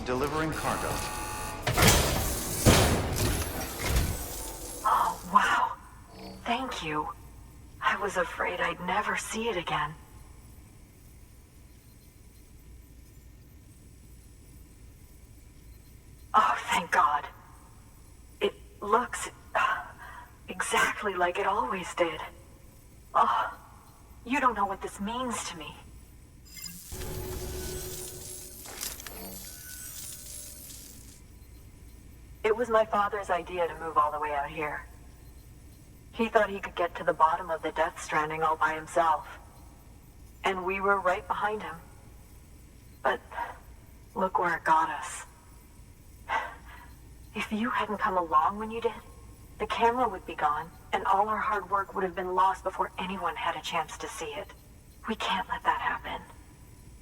Delivering cargo. Oh, wow. Thank you. I was afraid I'd never see it again. Oh, thank God. It looks exactly like it always did. Oh, you don't know what this means to me. It was my father's idea to move all the way out here. He thought he could get to the bottom of the Death Stranding all by himself. And we were right behind him. But look where it got us. If you hadn't come along when you did, the camera would be gone, and all our hard work would have been lost before anyone had a chance to see it. We can't let that happen.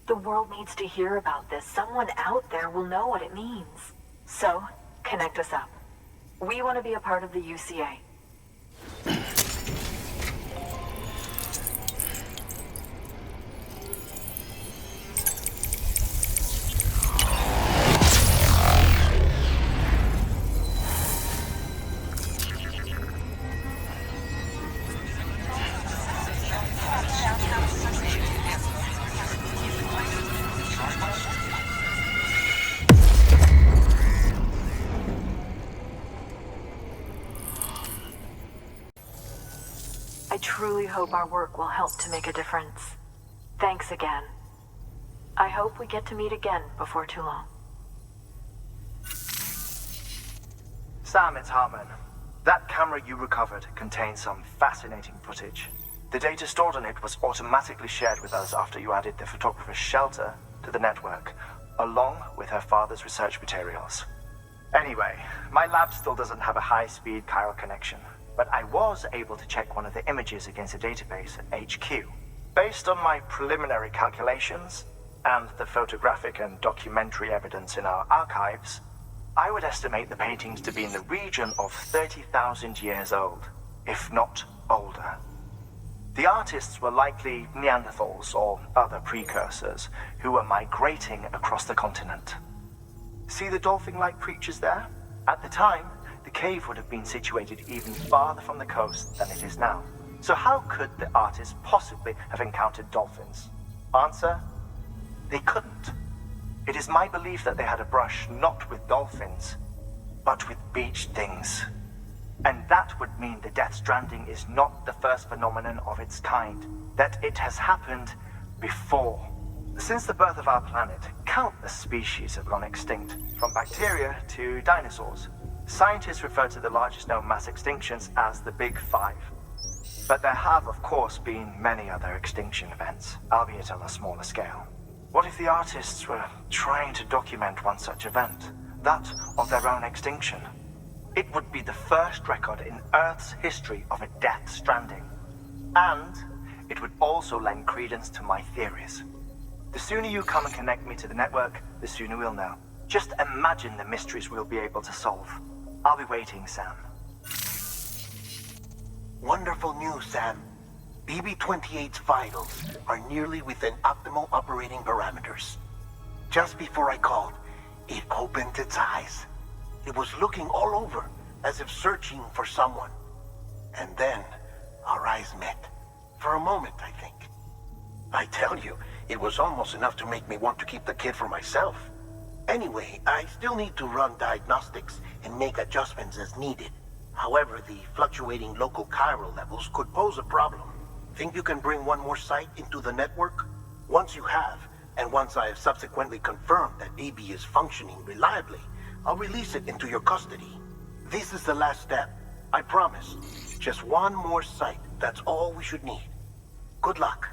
The world needs to hear about this. Someone out there will know what it means. So, connect us up. We want to be a part of the UCA. I truly hope our work will help to make a difference. Thanks again. I hope we get to meet again before too long. Sam, it's Hartman. That camera you recovered contains some fascinating footage. The data stored on it was automatically shared with us after you added the photographer's shelter to the network, along with her father's research materials. Anyway, my lab still doesn't have a high-speed chiral connection, but I was able to check one of the images against a database at HQ. Based on my preliminary calculations, and the photographic and documentary evidence in our archives, I would estimate the paintings to be in the region of 30,000 years old, if not older. The artists were likely Neanderthals or other precursors who were migrating across the continent. See the dolphin-like creatures there? At the time, the cave would have been situated even farther from the coast than it is now. So how could the artists possibly have encountered dolphins? Answer: they couldn't. It is my belief that they had a brush not with dolphins, but with beach things. And that would mean the Death Stranding is not the first phenomenon of its kind, that it has happened before. Since the birth of our planet, countless species have gone extinct, from bacteria to dinosaurs. Scientists refer to the largest known mass extinctions as the Big Five. But there have, of course, been many other extinction events, albeit on a smaller scale. What if the artists were trying to document one such event, that of their own extinction? It would be the first record in Earth's history of a Death Stranding. And it would also lend credence to my theories. The sooner you come and connect me to the network, the sooner we'll know. Just imagine the mysteries we'll be able to solve. I'll be waiting, Sam. Wonderful news, Sam. BB-28's vitals are nearly within optimal operating parameters. Just before I called, it opened its eyes. It was looking all over, as if searching for someone. And then, our eyes met. For a moment, I think. I tell you, it was almost enough to make me want to keep the kid for myself. Anyway, I still need to run diagnostics and make adjustments as needed. However, the fluctuating local chiral levels could pose a problem. Think you can bring one more site into the network? Once you have, and once I have subsequently confirmed that BB is functioning reliably, I'll release it into your custody. This is the last step. I promise. Just one more site. That's all we should need. Good luck.